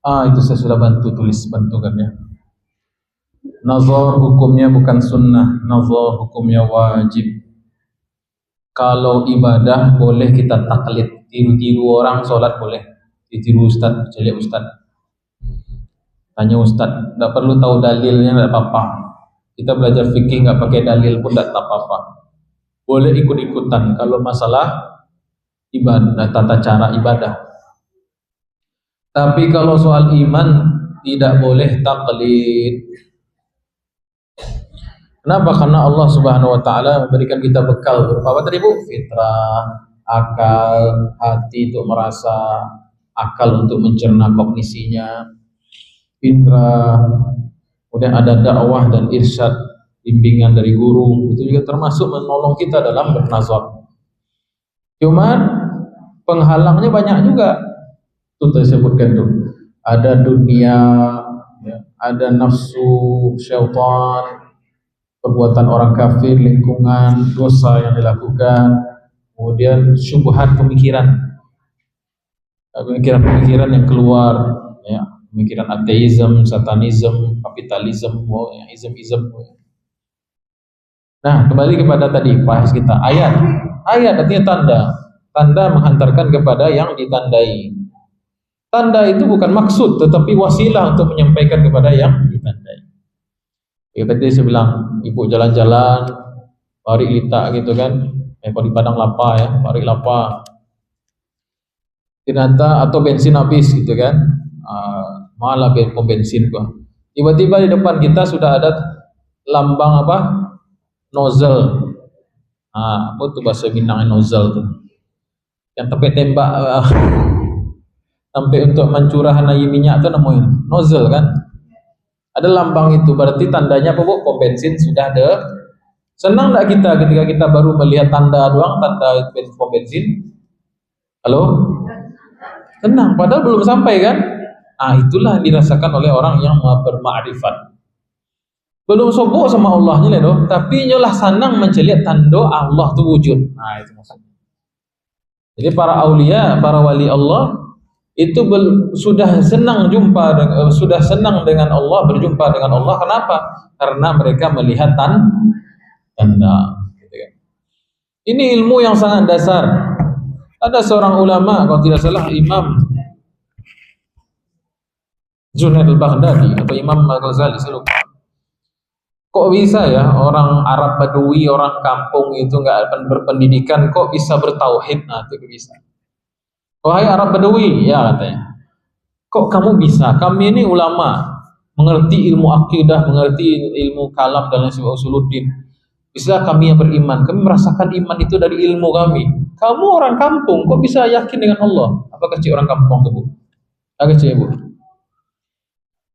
Itu saya sudah bantu kan ya. Nazar hukumnya bukan sunnah, nazar hukumnya wajib. Kalau ibadah boleh kita taklid, tiru-tiru orang sholat boleh, ditiru ustad, jadi ustad. Tanya ustad, tidak perlu tahu dalilnya, tidak apa-apa. Kita belajar fikih nggak pakai dalil pun tidak apa-apa. Boleh ikut-ikutan kalau masalah ibadah, tata cara ibadah. Tapi kalau soal iman tidak boleh taklid. Kenapa? Karena Allah Subhanahu wa taala memberikan kita bekal berupa apa tadi Bu? Fitrah, akal, hati untuk merasa, akal untuk mencerna kognisinya, indra, kemudian ada dakwah dan irsyad, bimbingan dari guru, itu juga termasuk menolong kita dalam bernazar. Cuman penghalangnya banyak juga. Itu saya sebutkan tuh. Ada dunia, ya, ada nafsu, syaitan, perbuatan orang kafir, lingkungan, dosa yang dilakukan, kemudian syubhat pemikiran yang keluar, ya, pemikiran ateisme, satanisme, kapitalisme, ya, ism. Nah, kembali kepada tadi bahas kita ayat artinya tanda menghantarkan kepada yang ditandai. Tanda itu bukan maksud, tetapi wasilah untuk menyampaikan kepada yang ditandai. Ya tadi saya bilang, ibu jalan-jalan, parik lita gitu kan, kalau di Padang lapa ya, parik lapa. Ternyata atau bensin habis gitu kan, malah pom bensin gua. Tiba-tiba di depan kita sudah ada lambang apa? Nozzle. Apa tuh bahasa Minangnya nozzle tuh? Yang tepi tembak sampai untuk mencurahkan air minyak tuh namanya nozzle kan? Ada lambang itu berarti tandanya apa bu? Pom bensin sudah ada. Senang nggak kita ketika kita baru melihat tanda doang, tanda pom bensin? Halo? Senang, padahal belum sampai kan? Ah, itulah yang dirasakan oleh orang yang bermakrifat. Belum sobok sama Allahnya loh, tapi nyolah sanang mencelihat tanda Allah itu wujud. Nah, itu maksudnya. Jadi para aulia, para wali Allah itu sudah senang sudah senang dengan Allah, berjumpa dengan Allah. Kenapa? Karena mereka melihat tanda. Gitu kan. Ini ilmu yang sangat dasar. Ada seorang ulama, kalau tidak salah Imam Junaid al-Baghdadi atau Imam Al-Ghazali, saya lupa. Kok bisa ya orang Arab Badui, orang kampung itu nggak berpendidikan, kok bisa bertauhid? Nah, itu bisa. Wahai Arab Badui, ya katanya, kok kamu bisa? Kami ini ulama, mengerti ilmu akidah, mengerti ilmu kalam dan lain sebagainya, usuluddin. Bisa kami yang beriman, kami merasakan iman itu dari ilmu kami. Kamu orang kampung, kok bisa yakin dengan Allah? Apakah cik orang kampung tuh bu? Agak cik bu.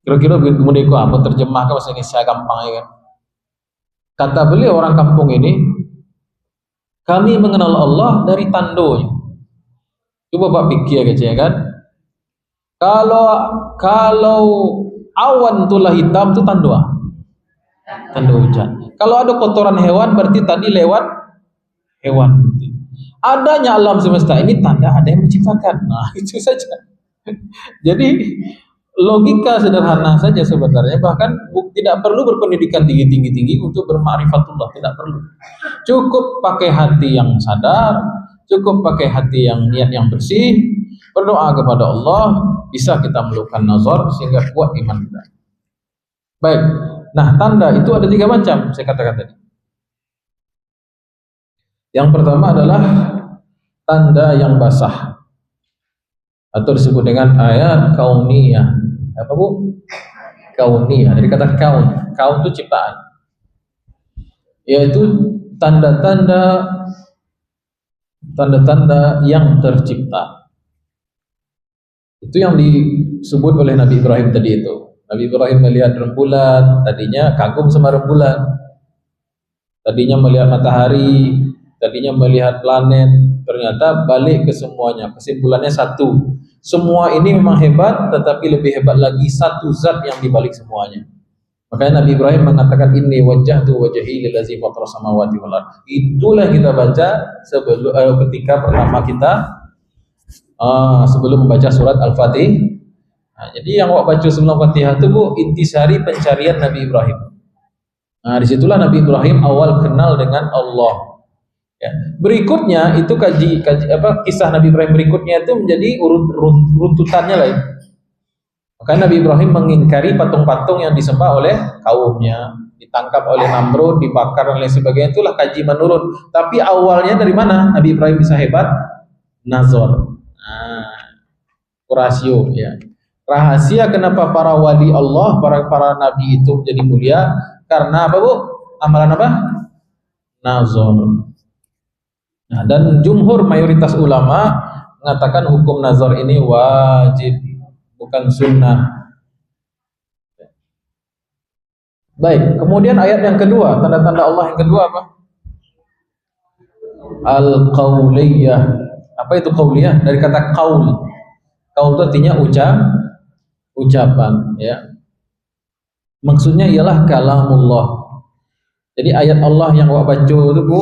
Kira-kira kemudian apa terjemah ke bahasa Indonesia gampang ya kan? Kata beliau orang kampung ini, kami mengenal Allah dari tandonya. Coba Pak pikir aja ya kan? Kalau awan tulah hitam itu tanda hujan. Kalau ada kotoran hewan berarti tadi lewat hewan. Adanya alam semesta ini tanda ada yang menciptakan. Nah, itu saja. Jadi logika sederhana saja sebenarnya, bahkan tidak perlu berpendidikan tinggi untuk bermakrifatullah, tidak perlu. Cukup pakai hati yang sadar, cukup pakai hati yang niat yang bersih, berdoa kepada Allah, bisa kita melakukan nazar sehingga kuat iman kita. Baik. Nah, tanda itu ada 3 macam saya katakan tadi. Yang pertama adalah tanda yang basah atau disebut dengan ayat kauniyah. Apa bu? Kauniyah. Dari kata kaun. Kaun itu ciptaan. Yaitu tanda-tanda yang tercipta. Itu yang disebut oleh Nabi Ibrahim tadi itu. Nabi Ibrahim melihat rembulan, tadinya kagum sama rembulan. Tadinya melihat matahari, tadinya melihat planet, ternyata balik ke semuanya. Kesimpulannya satu. Semua ini memang hebat, tetapi lebih hebat lagi satu zat yang dibalik semuanya. Makanya Nabi Ibrahim mengatakan inni wajjahtu wajhi lillazi fatara samawati wal ardh. Itulah kita baca ketika pertama kita sebelum membaca surat Al-Fatihah. Nah, jadi yang baca sebelum Fatihah itu bu intisari pencarian Nabi Ibrahim. Nah, disitulah Nabi Ibrahim awal kenal dengan Allah. Ya. Berikutnya itu kisah Nabi Ibrahim berikutnya itu menjadi runtutannya lain. Maka Nabi Ibrahim mengingkari patung-patung yang disembah oleh kaumnya, ditangkap oleh Namrud, dibakar dan lain sebagainya. Itulah kaji menurun. Tapi awalnya dari mana Nabi Ibrahim bisa hebat? Nazar. Rasio ya. Rahasia kenapa para wali Allah, para nabi itu menjadi mulia karena apa bu? Amalan apa? Nazar. Nah, dan jumhur mayoritas ulama mengatakan hukum nazar ini wajib, bukan sunnah. Baik, kemudian ayat yang kedua, tanda-tanda Allah yang kedua apa? Al-qauliyah. Apa itu qauliyah? Dari kata qaul. Qaul itu artinya ucapan, ya. Maksudnya ialah kalamullah. Jadi ayat Allah yang awak baca itu bu,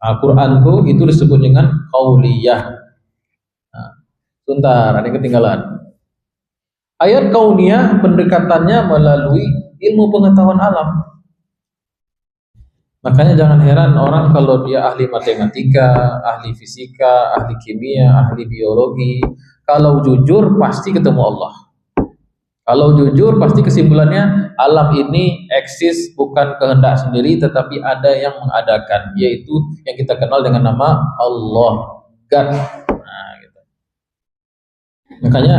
Al-Quran itu disebut dengan qauliyah. Nah, sebentar, ada yang ketinggalan. Ayat kauniyah pendekatannya melalui ilmu pengetahuan alam. Makanya jangan heran orang kalau dia ahli matematika, ahli fisika, ahli kimia, ahli biologi, kalau jujur pasti ketemu Allah. Kalau jujur pasti kesimpulannya alam ini eksis bukan kehendak sendiri tetapi ada yang mengadakan, yaitu yang kita kenal dengan nama Allah, God. Nah, gitu. Makanya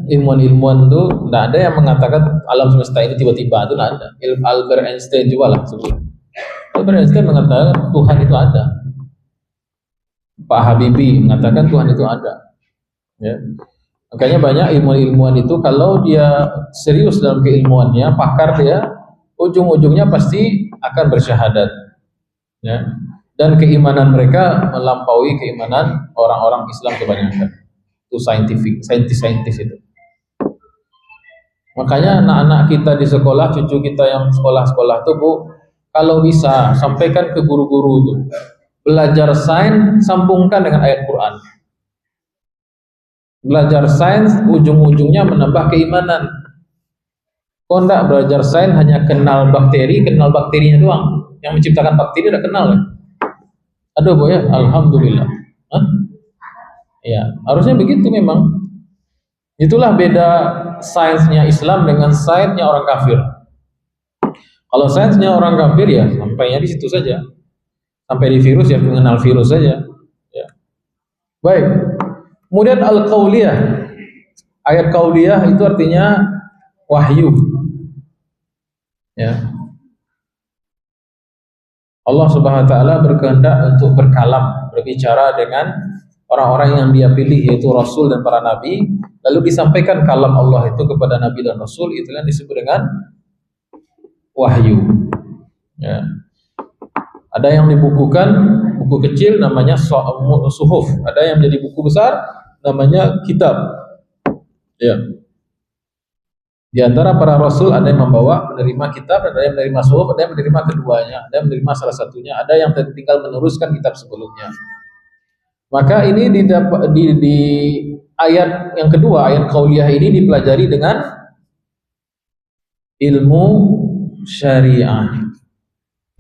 ilmuwan-ilmuwan itu tidak ada yang mengatakan alam semesta ini tiba-tiba, itu tidak ada. Albert Einstein juga lah sebut. Albert Einstein mengatakan Tuhan itu ada. Pak Habibie mengatakan Tuhan itu ada. Ya. Makanya banyak ilmuwan itu kalau dia serius dalam keilmuannya, pakar dia, ujung-ujungnya pasti akan bersyahadat. Ya. Dan keimanan mereka melampaui keimanan orang-orang Islam kebanyakan. Itu saintis itu. Makanya anak-anak kita di sekolah, cucu kita yang sekolah-sekolah tuh Bu, kalau bisa sampaikan ke guru-guru tuh. Belajar sains sambungkan dengan ayat Quran. Belajar sains ujung-ujungnya menambah keimanan. Kok enggak belajar sains hanya kenal bakterinya doang. Yang menciptakan bakteri udah kenal ya? Aduh Bu ya, alhamdulillah. Hah? Ya, harusnya begitu memang. Itulah beda sainsnya Islam dengan sainsnya orang kafir. Kalau sainsnya orang kafir ya sampainya di situ saja. Sampai di virus ya mengenal virus saja. Ya. Baik. Kemudian al-qauliyah. Ayat qauliyah itu artinya wahyu. Ya. Allah Subhanahu wa taala berkehendak untuk berkalam, berbicara dengan orang-orang yang Dia pilih yaitu rasul dan para nabi, lalu disampaikan kalam Allah itu kepada nabi dan rasul, itu yang disebut dengan wahyu. Ya. Ada yang dibukukan buku kecil namanya suhuf, ada yang menjadi buku besar namanya kitab. Ya. Di antara para rasul ada yang menerima kitab, ada yang menerima suhuf, ada yang menerima keduanya, ada yang menerima salah satunya, ada yang tinggal meneruskan kitab sebelumnya. Maka ini di ayat yang kedua, ayat qauliyah ini dipelajari dengan ilmu syariah.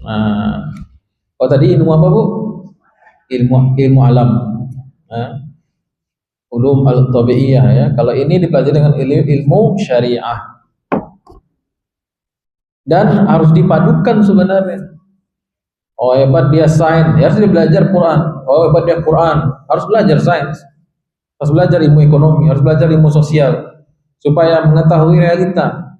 Nah, kalau tadi ilmu apa Bu? Ilmu alam. Nah, ulum al-tabi'iyah ya. Kalau ini dipelajari dengan ilmu syariah. Dan harus dipadukan sebenarnya. Oh hebat dia sains, ya harus dia belajar Quran. Oh hebat dia Quran, harus belajar sains. Harus belajar ilmu ekonomi, harus belajar ilmu sosial supaya mengetahui realita.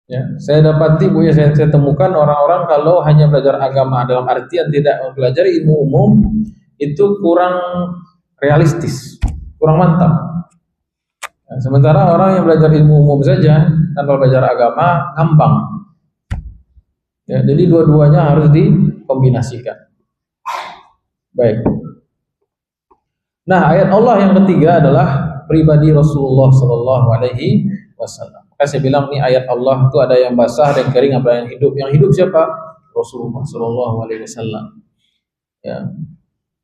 Ya, saya dapati Bu ya, saya temukan orang-orang kalau hanya belajar agama dalam artian tidak mempelajari ilmu umum itu kurang realistis, kurang mantap. Nah, sementara orang yang belajar ilmu umum saja tanpa belajar agama ngambang. Ya, jadi dua-duanya harus dikombinasikan. Baik. Nah, ayat Allah yang ketiga adalah pribadi Rasulullah Sallallahu Alaihi Wasallam. Maka saya bilang ini ayat Allah itu ada yang basah, ada yang kering, ada yang hidup. Yang hidup siapa? Rasulullah Sallallahu Alaihi Wasallam. Ya.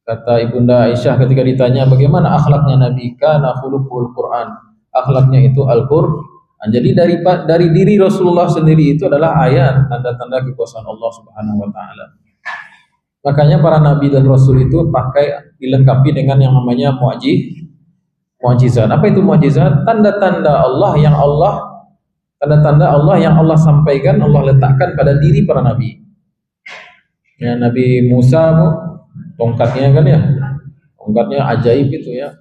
Kata Ibunda Aisyah ketika ditanya bagaimana akhlaknya Nabi, kana khuluqul Quran. Akhlaknya itu Al-Qur'an. Jadi dari diri Rasulullah sendiri itu adalah ayat tanda-tanda kekuasaan Allah Subhanahu wa taala. Makanya para nabi dan rasul itu dilengkapi dengan yang namanya mukjizat. Apa itu mukjizat? Tanda-tanda Allah yang Allah sampaikan, Allah letakkan pada diri para nabi. Ya, Nabi Musa tongkatnya kan ya. Tongkatnya ajaib itu ya.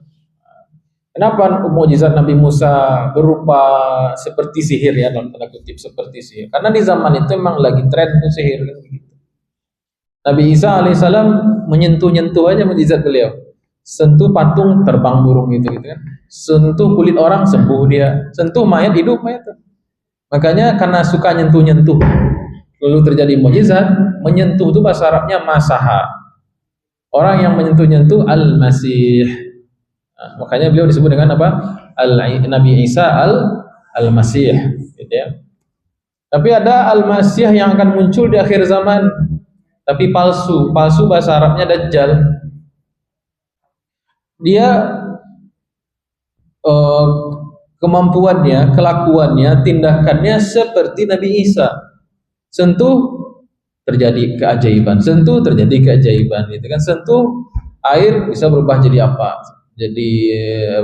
Kenapa mukjizat Nabi Musa berupa seperti sihir ya, dalam tanda kutip seperti sihir? Karena di zaman itu memang lagi tren itu sihir kan begitu. Nabi Isa alaihissalam menyentuh-nyentuh aja mukjizat beliau. Sentuh patung terbang burung gitu kan. Sentuh kulit orang sembuh dia. Sentuh mayat hidup mayat. Makanya karena suka nyentuh-nyentuh lalu terjadi mukjizat. Menyentuh itu bahasa Arabnya masaha. Orang yang menyentuh-nyentuh al-masih. Nah, makanya beliau disebut dengan apa? Nabi Isa al-Masih gitu ya. Tapi ada al-Masih yang akan muncul di akhir zaman, tapi palsu bahasa Arabnya Dajjal. Dia kemampuannya, kelakuannya, tindakannya seperti Nabi Isa. Sentuh terjadi keajaiban, sentuh terjadi keajaiban gitu kan. Sentuh air bisa berubah jadi apa? Jadi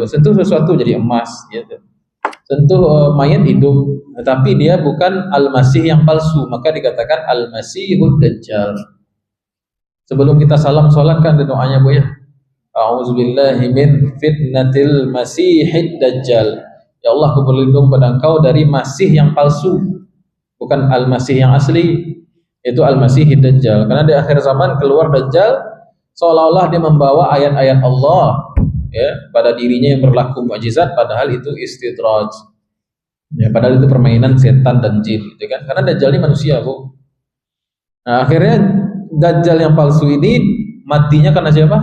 sentuh sesuatu jadi emas gitu. Sentuh mayat hidup, tetapi dia bukan al-masih yang palsu, maka dikatakan al-masihud dajjal. Sebelum kita salam salat kan ada doanya Bu ya. A'udzubillahi min fitnatil masihid dajjal. Ya Allah, aku berlindung pada Engkau dari masih yang palsu, bukan al-masih yang asli, itu al-masihid dajjal. Karena di akhir zaman keluar dajjal seolah-olah dia membawa ayat-ayat Allah. ya, pada dirinya yang berlaku mukjizat, padahal itu istidraj. Ya, padahal itu permainan setan dan jin, gitu kan? Karena Dajjal ini manusia, Bu. Nah, akhirnya Dajjal yang palsu ini matinya karena siapa?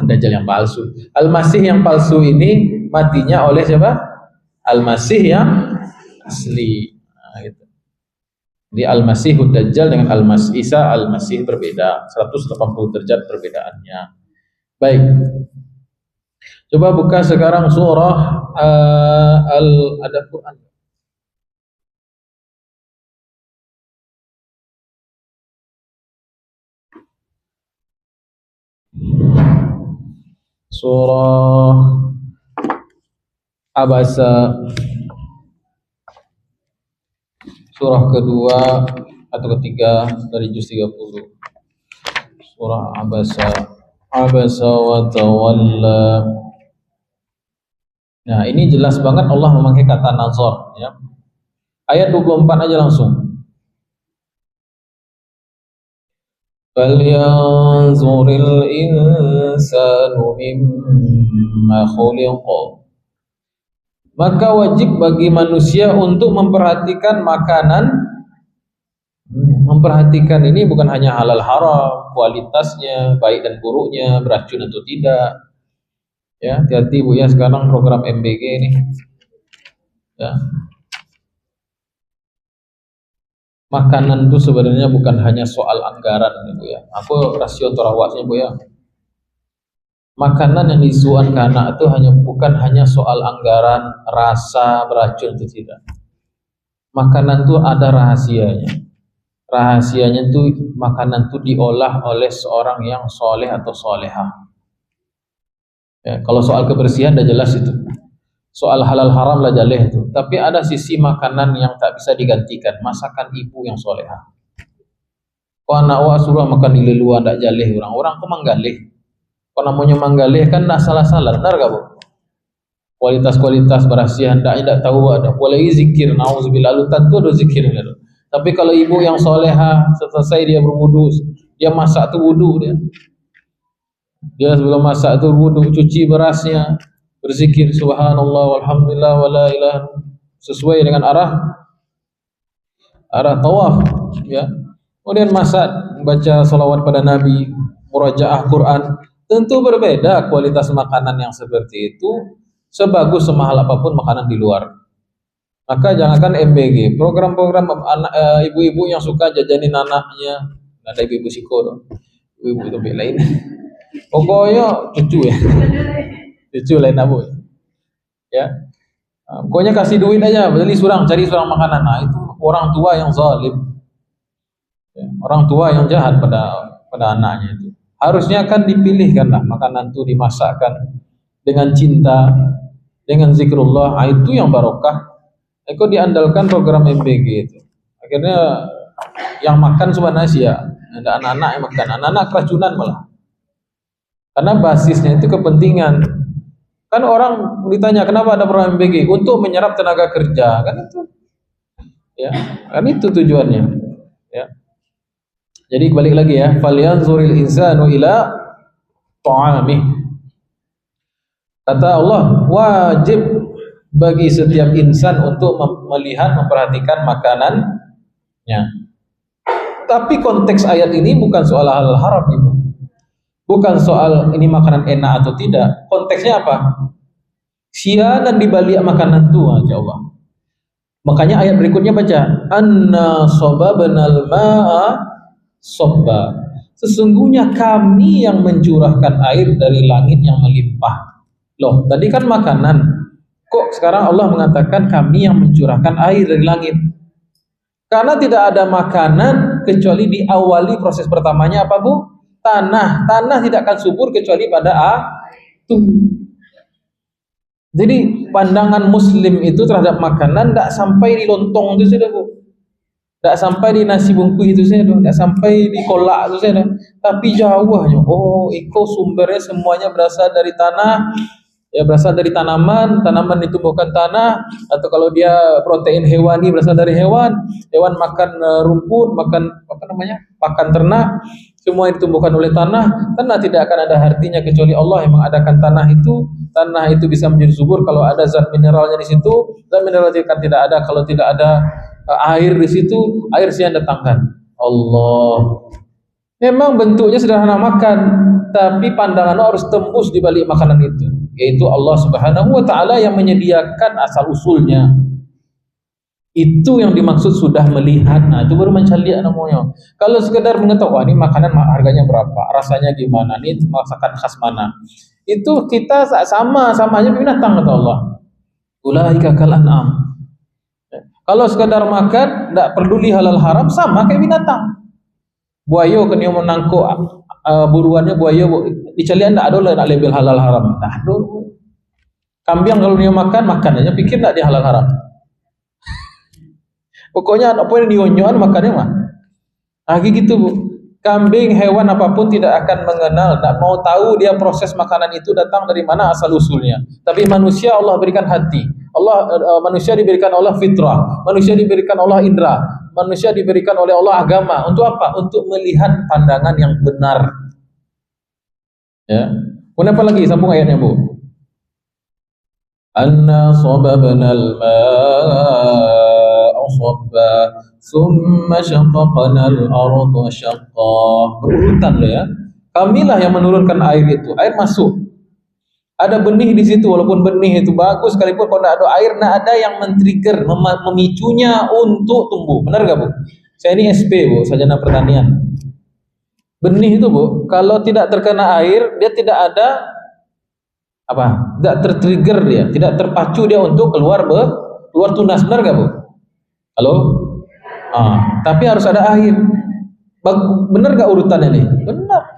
Dajjal yang palsu. Al-Masih yang palsu ini matinya oleh siapa? Al-Masih yang asli. Nah, gitu. Jadi Al-Masihud Dajjal dengan Al-Masih Isa Al-Masih berbeda, 180 derajat perbedaannya. Baik. Coba buka sekarang surah ada Quran. Surah Abasa, surah kedua atau ketiga dari juz 30. Surah Abasa, Abasa wa tawalla. Nah, ini jelas banget Allah memakai kata nazar, ya. Ayat 24 aja langsung. Falyanzuril insanu mimma khuliqa. Maka wajib bagi manusia untuk memperhatikan makanan. Memperhatikan ini bukan hanya halal haram, kualitasnya, baik dan buruknya, beracun atau tidak. Ya, hati-hati Bu ya, sekarang program MBG ini. Ya. Makanan itu sebenarnya bukan hanya soal anggaran Bu ya. Aku rasio torawasnya Bu ya. Makanan yang disuguhkan ke anak itu bukan hanya soal anggaran, rasa, beracun itu tidak. Makanan itu ada rahasianya. Rahasianya itu makanan itu diolah oleh seorang yang soleh atau solehah. Ya, kalau soal kebersihan udah jelas itu. Soal halal haram lah jaleh itu. Tapi ada sisi makanan yang tak bisa digantikan, masakan ibu yang solehah. Kau anak wa suruh makan di leluhur ndak jaleh orang kok manggaleh. Kau namanya manggaleh kan ndak salah-salah, benar gak Bu? Kualitas berasihan ndak tahu ada. Boleh zikir, nauzubillah, tentu ada zikir gitu. Tapi kalau ibu yang solehah, selesai dia berwudu, dia masak tuh wudu dia. Dia sebelum masak itu wudu, cuci berasnya, berzikir subhanallah walhamdulillah wala ilaha, sesuai dengan arah tawaf, ya. Kemudian masak, baca salawat pada Nabi, murajaah Quran. Tentu berbeda kualitas makanan yang seperti itu, sebagus semahal apapun makanan di luar. Maka jangankan MBG, program-program ibu-ibu yang suka jajanin anaknya, ada ibu-ibu siko, ibu-ibu itu lain. Pokoknya cucu ya, cucu lain abu ya. Pokoknya kasih duit aja, cari surang makanan. Nah itu orang tua yang zalim, ya, orang tua yang jahat pada anaknya itu. Harusnya kan dipilihkanlah makanan itu dimasakkan dengan cinta, dengan zikrullah. Itu yang barokah. Itu diandalkan program MBG itu. Akhirnya yang makan cuma nasi ya, ada anak-anak yang makan, anak-anak keracunan malah. Karena basisnya itu kepentingan. Kan orang ditanya kenapa ada program MBG? Untuk menyerap tenaga kerja, kan itu. Ya, kan itu tujuannya. Ya. Jadi balik lagi ya, falyanzuril insanu ila ta'amih. Kata Allah, wajib bagi setiap insan untuk melihat, memperhatikan makanannya. Tapi konteks ayat ini bukan soal halal haram, Ibu. Bukan soal ini makanan enak atau tidak. Konteksnya apa? Sianan dibalik makanan itu aja Allah. Makanya ayat berikutnya baca, anna sababnal ma'a sabba. Sesungguhnya kami yang mencurahkan air dari langit yang melimpah. Loh, tadi kan makanan. Kok sekarang Allah mengatakan kami yang mencurahkan air dari langit? Karena tidak ada makanan kecuali diawali proses pertamanya apa Bu? Tanah tidak akan subur kecuali pada itu. Jadi pandangan Muslim itu terhadap makanan tidak sampai di lontong itu saja Bu, tidak sampai di nasi bungkus itu saja, tidak sampai di kolak itu saja, tapi jauhnya. Oh, itu sumbernya semuanya berasal dari tanah, ya berasal dari tanaman ditumbuhkan tanah, atau kalau dia protein hewani berasal dari hewan makan rumput, makan apa namanya, pakan ternak. Semua yang ditumbuhkan oleh tanah, tanah tidak akan ada artinya kecuali Allah yang mengadakan tanah itu. Tanah itu bisa menjadi subur kalau ada zat mineralnya di situ. Zat mineral akan tidak ada kalau tidak ada air di situ. Air siapa yang datangkan? Allah. Memang bentuknya sederhana makan, tapi pandangan harus tembus di balik makanan itu, yaitu Allah Subhanahu wa taala yang menyediakan asal usulnya. Itu yang dimaksud sudah melihat. Nah, itu baru mencari namanya. Kalau sekedar mengetahui ini makanan harganya berapa, rasanya gimana, ini masakan khas mana, itu kita sama aja binatang kata Allah. Ulaika kal an'am. Kalau sekedar makan, tidak peduli halal haram, sama kayak binatang. Buaya kena menangkuk buruannya buaya dicalian tidak ada nak label halal haram. Nah, ada. Kambing kalau dia makan aja pikir tidak dia halal haram. Pokoknya apa yang dionyoan makannya mah. Gitu Bu. Kambing, hewan apapun tidak akan mengenal, tak mau tahu dia proses makanan itu datang dari mana asal usulnya. Tapi manusia Allah berikan hati. Manusia diberikan Allah fitrah. Manusia diberikan Allah indra. Manusia diberikan oleh Allah agama. Untuk apa? Untuk melihat pandangan yang benar. Ya. Kemudian apa lagi? Sambung ayatnya Bu. Anna sababnal ma'a sabba summa syaqqaqnal arda syaqqa. Berurutan loh ya. Kamilah yang menurunkan air itu. Air masuk. Ada benih di situ, walaupun benih itu bagus sekalipun kalau tidak ada air, tidak ada yang men-trigger, memicunya untuk tumbuh. Benar gak Bu? Saya ini SP Bu, sarjana pertanian. Benih itu Bu, kalau tidak terkena air, dia tidak ada apa? Tidak tertrigger dia, tidak terpacu dia untuk keluar tunas. Benar gak Bu? Halo? Tapi harus ada air. Benar gak urutannya nih? Benar.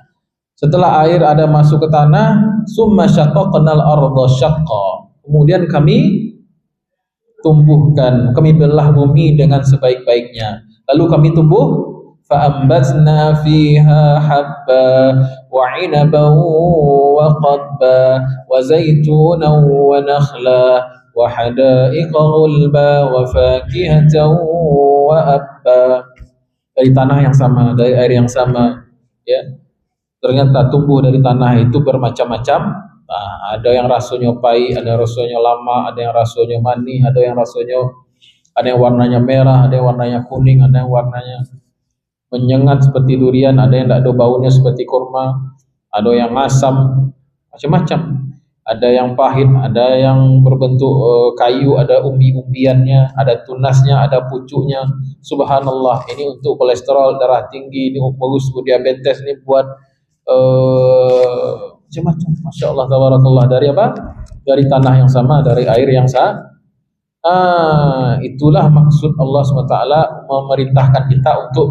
Setelah air ada masuk ke tanah, summa syaqqaqnal arda syaqqa. Kemudian kami tumbuhkan, kami belah bumi dengan sebaik-baiknya. Lalu kami tumbuh, fa'ambatna fiha habba wa 'inaban wa qadba wa zaitunan wa nakhla wa hada'iqa ghulba wa fakihatan wa abba. Dari tanah yang sama, dari air yang sama, ya. Ternyata tumbuh dari tanah itu bermacam-macam. Nah, ada yang rasanya pahit, ada yang rasanya lama, ada yang rasanya manis, ada yang warnanya merah, ada yang warnanya kuning, ada yang warnanya menyengat seperti durian, ada yang tidak ada baunya seperti kurma, ada yang asam, macam-macam. Ada yang pahit, ada yang berbentuk kayu, ada umbi-umbiannya, ada tunasnya, ada pucuknya. Subhanallah, ini untuk kolesterol darah tinggi, ini bagus buat diabetes, ini buat macam-macam. Masya Allah, tabarakallah. Dari apa? Dari tanah yang sama, dari air yang sama. Itulah maksud Allah SWT memerintahkan kita untuk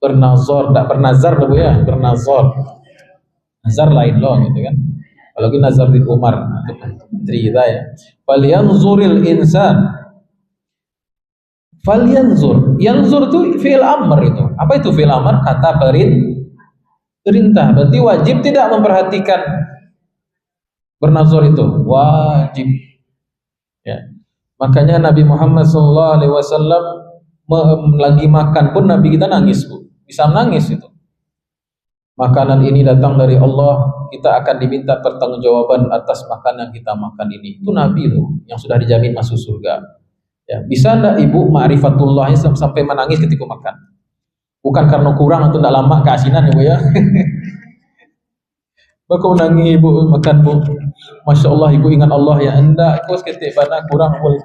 bernazar, tidak bernazar loh ya, bernazar. Nazar lain loh, gitu kan. Apalagi nazar di Umar, cerita ya. Falyanzuril insan. Falyanzur. Yanzur itu fi'il amr itu. Apa itu fi'il amr? Kata perintah. Berarti wajib tidak memperhatikan bernazar itu. Wajib. Ya. Makanya Nabi Muhammad SAW lagi makan pun Nabi kita nangis Bu. Bisa menangis itu. Makanan ini datang dari Allah, kita akan diminta pertanggungjawaban atas makanan yang kita makan ini. Itu Nabi loh, yang sudah dijamin masuk surga. Ya, bisa enggak Ibu ma'rifatullahnya sampai menangis ketika makan? Bukan karena kurang atau tidak lama keasinan Ibu ya. Maka menangis Ibu makan Bu. Masya Allah Ibu ingat Allah ya. Enggak, kau seketik pada kurang boleh.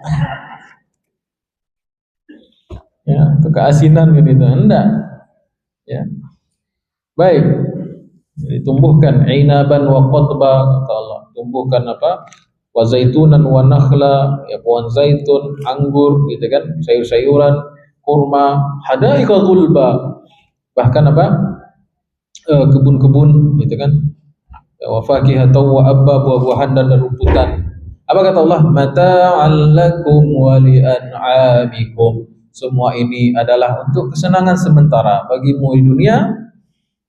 Ya, itu keasinan gitu. Enggak. Ya. Baik, ditumbuhkan inaban wa qadba kata Allah. Tumbuhkan apa? Wa zaitunan wa nakhla, ya pohon zaitun, anggur gitu kan, sayur-sayuran, kurma, hadaiqa ghulba. Bahkan apa? Kebun-kebun gitu kan. Wa fakihatan wa abba, buah-buahan dan rumputan. Apa kata Allah? Mata'al lakum wa li'an'amikum. Semua ini adalah untuk kesenangan sementara bagimu di dunia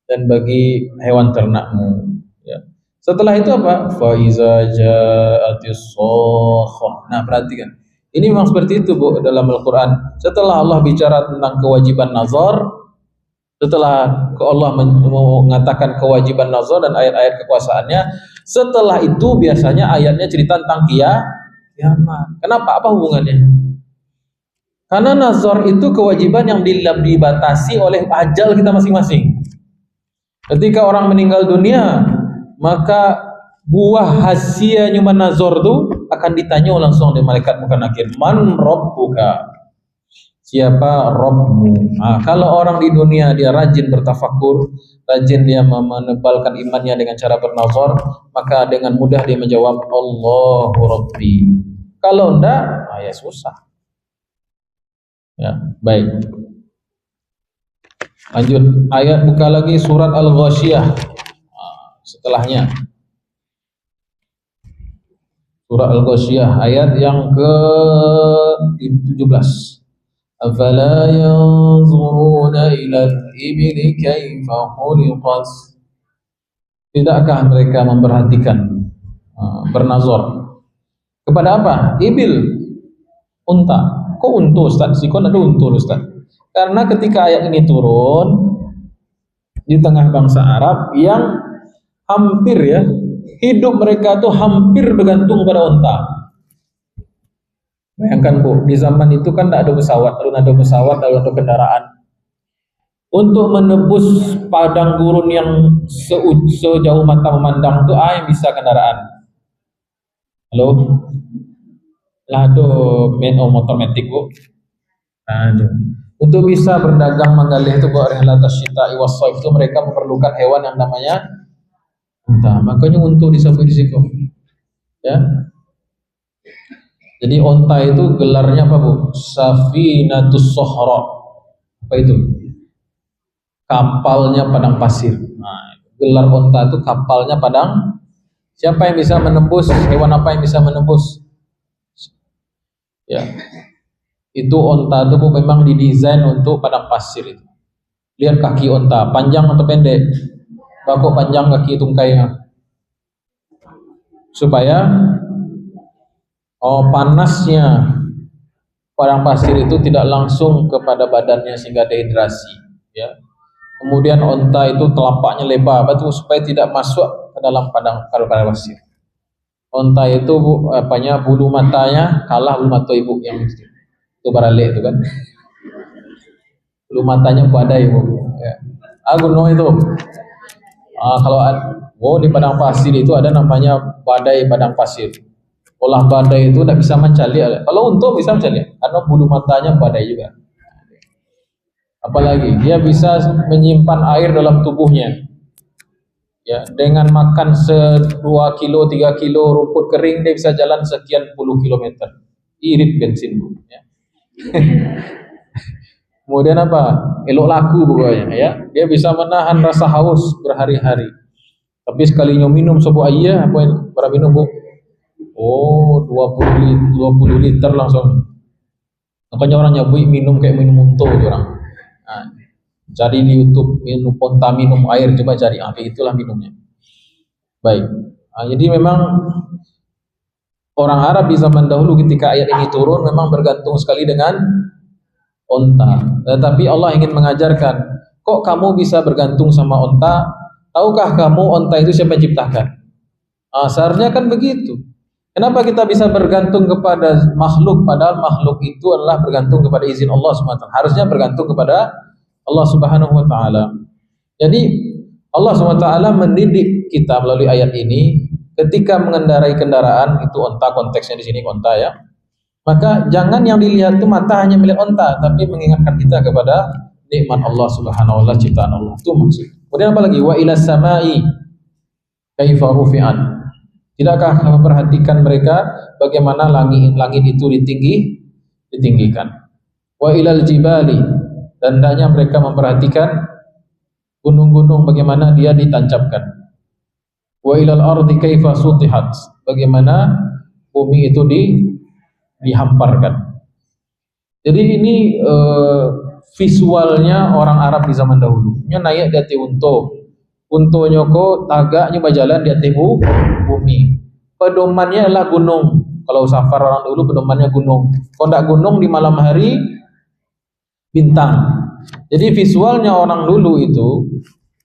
dan bagi hewan ternakmu. Ya. Setelah itu apa? Faiza ja'atis shakhah. Nah, perhatikan. Ini memang seperti itu Bu dalam Al-Quran. Setelah Allah bicara tentang kewajiban nazar, Setelah Allah mengatakan kewajiban nazar dan ayat-ayat kekuasaannya, setelah itu biasanya ayatnya cerita tentang kiamat. Kenapa? Apa hubungannya? Karena nazar itu kewajiban yang dibatasi oleh ajal kita masing-masing. Ketika orang meninggal dunia, maka buah hasil nyuman nazar itu akan ditanya langsung oleh malaikat muka nakir, man rabbuka? Siapa Rabbmu? Nah, kalau orang di dunia dia rajin bertafakur, rajin dia menebalkan imannya dengan cara bernazar, maka dengan mudah dia menjawab Allahu Rabbi. Kalau enggak, ya susah. Ya, baik. Lanjut, ayat buka lagi surat Al-Ghasyiyah. Setelahnya surat Al-Ghasyiyah ayat yang ke-17. Afala yanzuruna ila al-ibili kaifa khuliqat. Tidakkah mereka memperhatikan bernazar kepada apa? Ibil, unta. Kok untu Ustaz? Sikon ada untu Ustaz. Karena ketika ayat ini turun di tengah bangsa Arab yang hampir ya hidup mereka tuh hampir bergantung pada unta. Bayangkan Bu, di zaman itu kan tidak ada pesawat, lalu ada pesawat, lalu ada kendaraan. Untuk menebus padang gurun yang sejauh mata memandang itu yang bisa kendaraan. Halo? Lah motor metik Bu. Aduh. Untuk bisa berdagang menggalih itu buat orang latas syita iwas itu mereka memerlukan hewan yang namanya unta. Makanya untu disebut di situ. Ya. Jadi onta itu gelarnya apa Bu? Safinatus Sohra. Apa itu? Kapalnya padang pasir. Nah, gelar onta itu kapalnya padang. Siapa yang bisa menembus? Hewan apa yang bisa menembus? Ya, itu onta itu Bu memang didesain untuk padang pasir itu. Lihat kaki onta, panjang atau pendek? Bakok panjang kaki tungkainya. Supaya panasnya padang pasir itu tidak langsung kepada badannya sehingga dehidrasi ya. Kemudian onta itu telapaknya lebar betul supaya tidak masuk ke dalam padang pasir. Onta itu bulu matanya kalah bulu mata ibu yang itu barale itu kan. Bulu matanya badai Bu ya. Gunung itu kalau di padang pasir itu ada namanya badai padang pasir. Olah badai itu tidak bisa mencari. Kalau untuk bisa mencari, karena bulu matanya badai juga. Apalagi dia bisa menyimpan air dalam tubuhnya. Ya, dengan makan 2 kilo, 3 kilo rumput kering dia bisa jalan sekian puluh kilometer. Irit bensin Bu. Ya. Kemudian apa? Elok laku pokoknya. Ya, dia bisa menahan rasa haus berhari-hari. Tapi sekalinya minum sebuah air, apa yang berapa minum Bu? 20 liter langsung. Makanya orang nyebut minum kayak minum untu orang. Nah, cari di YouTube minum onta minum air, coba cari itulah minumnya. Baik. Jadi memang orang Arab di zaman dahulu ketika ayat ini turun memang bergantung sekali dengan onta. Tetapi Allah ingin mengajarkan, kok kamu bisa bergantung sama onta? Tahukah kamu onta itu siapa yang ciptakan? Seharusnya kan begitu. Kenapa kita bisa bergantung kepada makhluk padahal makhluk itu adalah bergantung kepada izin Allah SWT. Harusnya bergantung kepada Allah Subhanahu wa taala. Jadi Allah SWT mendidik kita melalui ayat ini ketika mengendarai kendaraan, itu onta, konteksnya di sini onta ya. Maka jangan yang dilihat itu mata hanya melihat onta, tapi mengingatkan kita kepada nikmat Allah Subhanahu wa taala, ciptaan Allah. Itu maksud. Kemudian apa lagi? Wa ilas samai kaifa rufi'at. Tidakkah kamu perhatikan mereka bagaimana langit itu ditinggikan? Wa ilal jibali, dan hendaknya mereka memperhatikan gunung-gunung bagaimana dia ditancapkan. Wa ilal ardi kaifa sutihat, bagaimana bumi itu dihamparkan. Jadi ini visualnya orang Arab di zaman dahulu. Nya naik di atas unta nyoko tagaknya berjalan di atas bumi. Pedomannya adalah gunung. Kalau safar orang dulu pedomannya gunung. Kalau tidak gunung di malam hari bintang. Jadi visualnya orang dulu itu,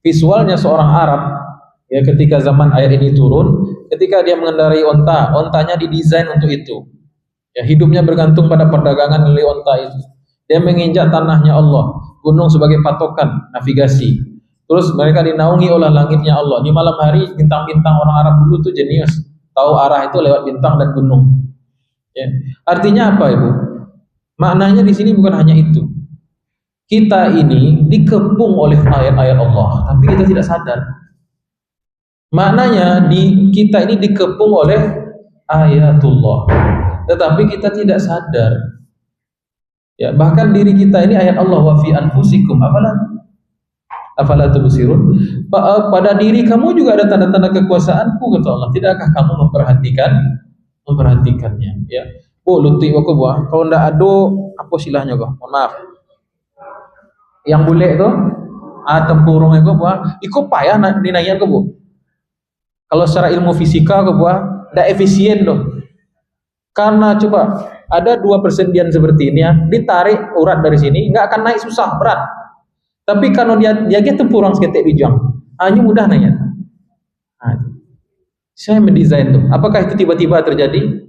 visualnya seorang Arab ya ketika zaman ayat ini turun, ketika dia mengendarai onta, ontanya didesain untuk itu. Ya, hidupnya bergantung pada perdagangan melalui onta itu. Dia menginjak tanahnya Allah, gunung sebagai patokan navigasi. Terus mereka dinaungi oleh langitnya Allah. Di malam hari bintang-bintang orang Arab dulu tuh jenius, tahu arah itu lewat bintang dan gunung. Ya. Artinya apa, Ibu? Maknanya di sini bukan hanya itu. Kita ini dikepung oleh ayat-ayat Allah, tapi kita tidak sadar. Maknanya kita ini dikepung oleh ayatullah, tetapi kita tidak sadar. Ya, bahkan diri kita ini ayat Allah, wa fi anfusikum afala tubsirun. Pada diri kamu juga ada tanda-tanda kekuasaanku, kata Allah. Tidakkah kamu memperhatikannya? Ya. Bu, luti aku buah. Kalau ndak ada apa silahnya kok. Mohon maaf. Yang bule tuh, tempurung itu buah. Iko payah dinaikkan ke bu. Kalau secara ilmu fisika ke buah, ndak efisien tuh. Karena coba ada dua persendian seperti ini ya, ditarik urat dari sini, nggak akan naik, susah, berat. Tapi kalau dia tempurung seketik bijang, hanya mudah naiknya. Nah, saya mendesain tuh. Apakah itu tiba-tiba terjadi?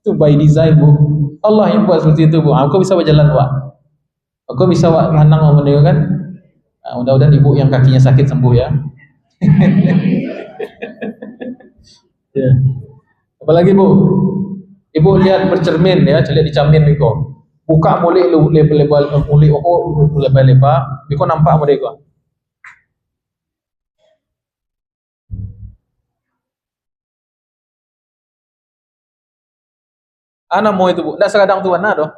Itu by design bu. Allah yang buat seperti itu bu. Aku bisa berjalan bu. Aku bisa lanang mau kan. Nah, mudah-mudahan ibu yang kakinya sakit sembuh ya. Ya. Apalagi bu, ibu lihat bercermin ya, lihat di cermin itu. Buka boleh lebar-lebar, biko nampak boleh kok. Anak mau itu bu, tidak sekadang tuan doh.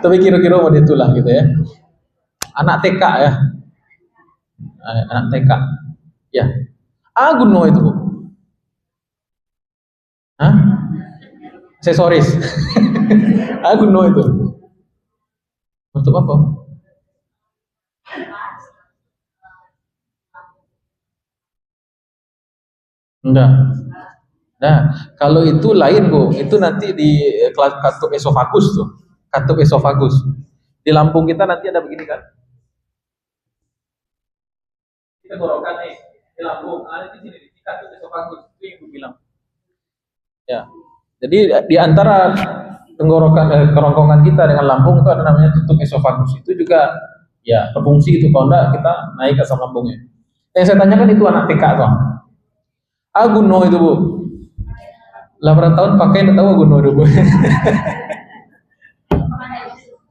Tapi kira-kira mau itulah gitu ya. Anak TK ya, anak TK, ya. Gunno itu bu. Hah? Aksesoris. Gunno itu. Untuk apa? Enggak. Nah, kalau itu lain bu, itu nanti di kelas katup esofagus tuh, katup esofagus. Di lambung kita nanti ada begini kan? Kita gorokan nih di lambung, nanti sini di katup esofagus, itu yang gue bilang. Ya, jadi di antara tenggorokan kerongkongan kita dengan lambung itu ada namanya tutup esofagus. Itu juga ya berfungsi itu, kalau enggak kita naik asam lambungnya. Yang saya tanyakan itu anak TK tuh. Gunno itu bu. 8 tahun pakai enggak tahu gunno itu bu.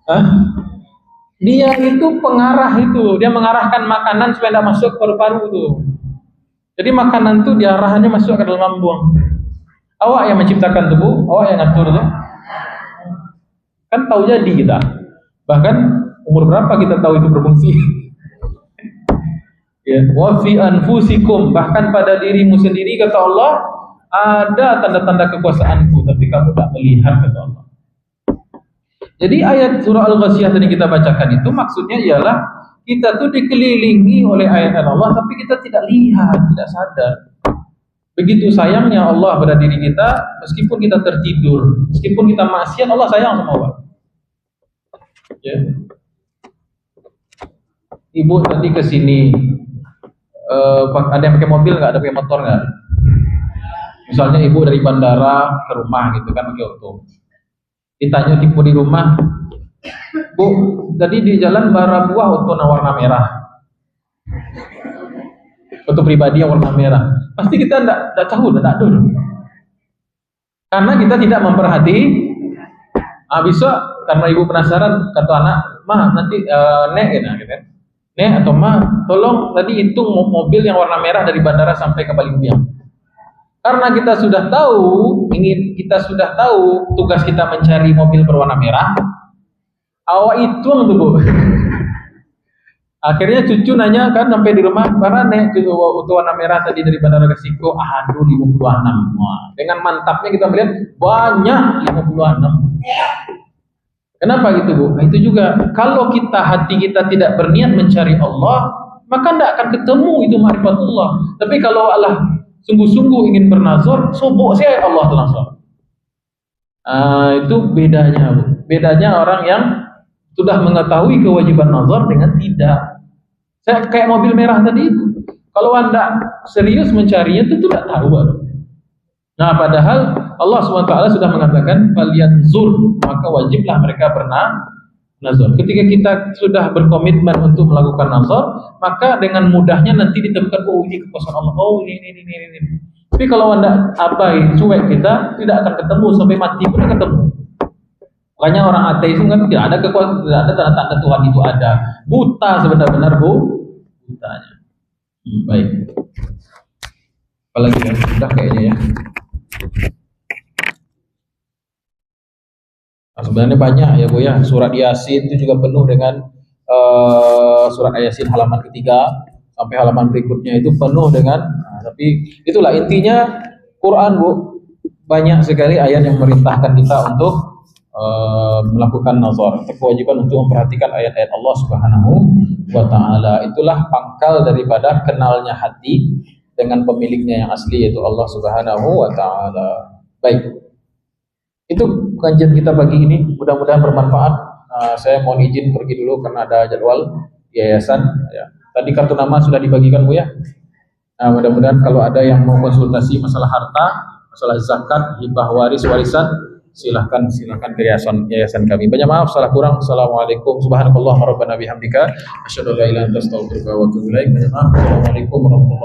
Hah? Dia itu pengarah itu, dia mengarahkan makanan supaya tidak masuk ke paru-paru itu. Jadi makanan itu diarahannya masuk ke dalam lambung. Awak yang menciptakan tubuh, awak yang ngatur tuh. Kan tahu jadi kita. Bahkan umur berapa kita tahu itu berfungsi. Ya, wa fi anfusikum, bahkan pada dirimu sendiri kata Allah ada tanda-tanda kekuasaanku, tapi kamu tak melihat kata Allah. Jadi ayat surah Al-Ghasyiyah tadi kita bacakan itu maksudnya ialah kita tuh dikelilingi oleh ayat Allah, tapi kita tidak lihat, tidak sadar. Begitu sayangnya Allah pada diri kita, meskipun kita tertidur, meskipun kita maksiat, Allah sayang sama Allah. Ya. Ibu tadi ke sini, ada yang pakai mobil nggak, ada pakai motor nggak? Misalnya ibu dari bandara ke rumah gitu kan pakai auto. Ditanya tipe di rumah, bu, tadi di jalan bara buah auto warna merah, auto pribadi yang warna merah. Pasti kita tidak tahu, tidak tahu. Karena kita tidak memperhati. Bisa karena ibu penasaran, kata anak, mah nanti nek gitu kan. Nek atau mah, tolong tadi hitung mobil yang warna merah dari bandara sampai ke Palembang. Karena kita sudah tahu, tugas kita mencari mobil berwarna merah. Awak hitung tuh bu. Akhirnya cucu nanya kan sampai di rumah, mana nek cucu warna merah tadi dari bandara ke Siko, aduh 56. Wah, dengan mantapnya kita melihat banyak 56. Kenapa gitu bu? Nah, itu juga kalau hati kita tidak berniat mencari Allah, maka tidak akan ketemu itu ma'rifatullah. Tapi kalau Allah sungguh-sungguh ingin bernazar, sobok saya Allah langsung. Itu bedanya bu. Bedanya orang yang sudah mengetahui kewajiban nazar dengan tidak. Saya kayak mobil merah tadi itu. Kalau Anda serius mencarinya itu tidak tahu. Nah, padahal Allah SWT sudah mengatakan falyanzur, maka wajiblah mereka nazar. Ketika kita sudah berkomitmen untuk melakukan nazar, maka dengan mudahnya nanti ditemukan, oh ini kekuasaan Allah, oh ini. Tapi kalau Anda abai, cuek, kita tidak akan ketemu sampai mati pun ketemu. Makanya orang ateis itu kan tidak ada kekuatan, tidak ada tanda-tanda Tuhan itu ada. Buta sebenar-benar butanya. Baik. Apalagi ya, sudah kayaknya ya. Nah, sebenarnya banyak ya Bu ya. Surat Yasin itu juga penuh dengan surat Yasin halaman ketiga sampai halaman berikutnya itu penuh dengan. Tapi itulah intinya Quran Bu. Banyak sekali ayat yang merintahkan kita untuk melakukan nazar. Kewajiban untuk memperhatikan ayat-ayat Allah Subhanahu wa taala. Itulah pangkal daripada kenalnya hati dengan pemiliknya yang asli, yaitu Allah Subhanahu wa taala. Baik. Itu kajian kita pagi ini, mudah-mudahan bermanfaat. Saya mohon izin pergi dulu karena ada jadwal yayasan ya. Tadi kartu nama sudah dibagikan Bu ya. Nah, mudah-mudahan kalau ada yang mau konsultasi masalah harta, masalah zakat, hibah, waris, warisan, silahkan ke yayasan kami. Banyak maaf salah kurang. Assalamualaikum subhanakallah rabbana bihamdika asyhadu an la ilaha illa anta astaghfiruka wa atubu ilaik. Banyak maaf. Assalamualaikum warahmatullahi wabarakatuh.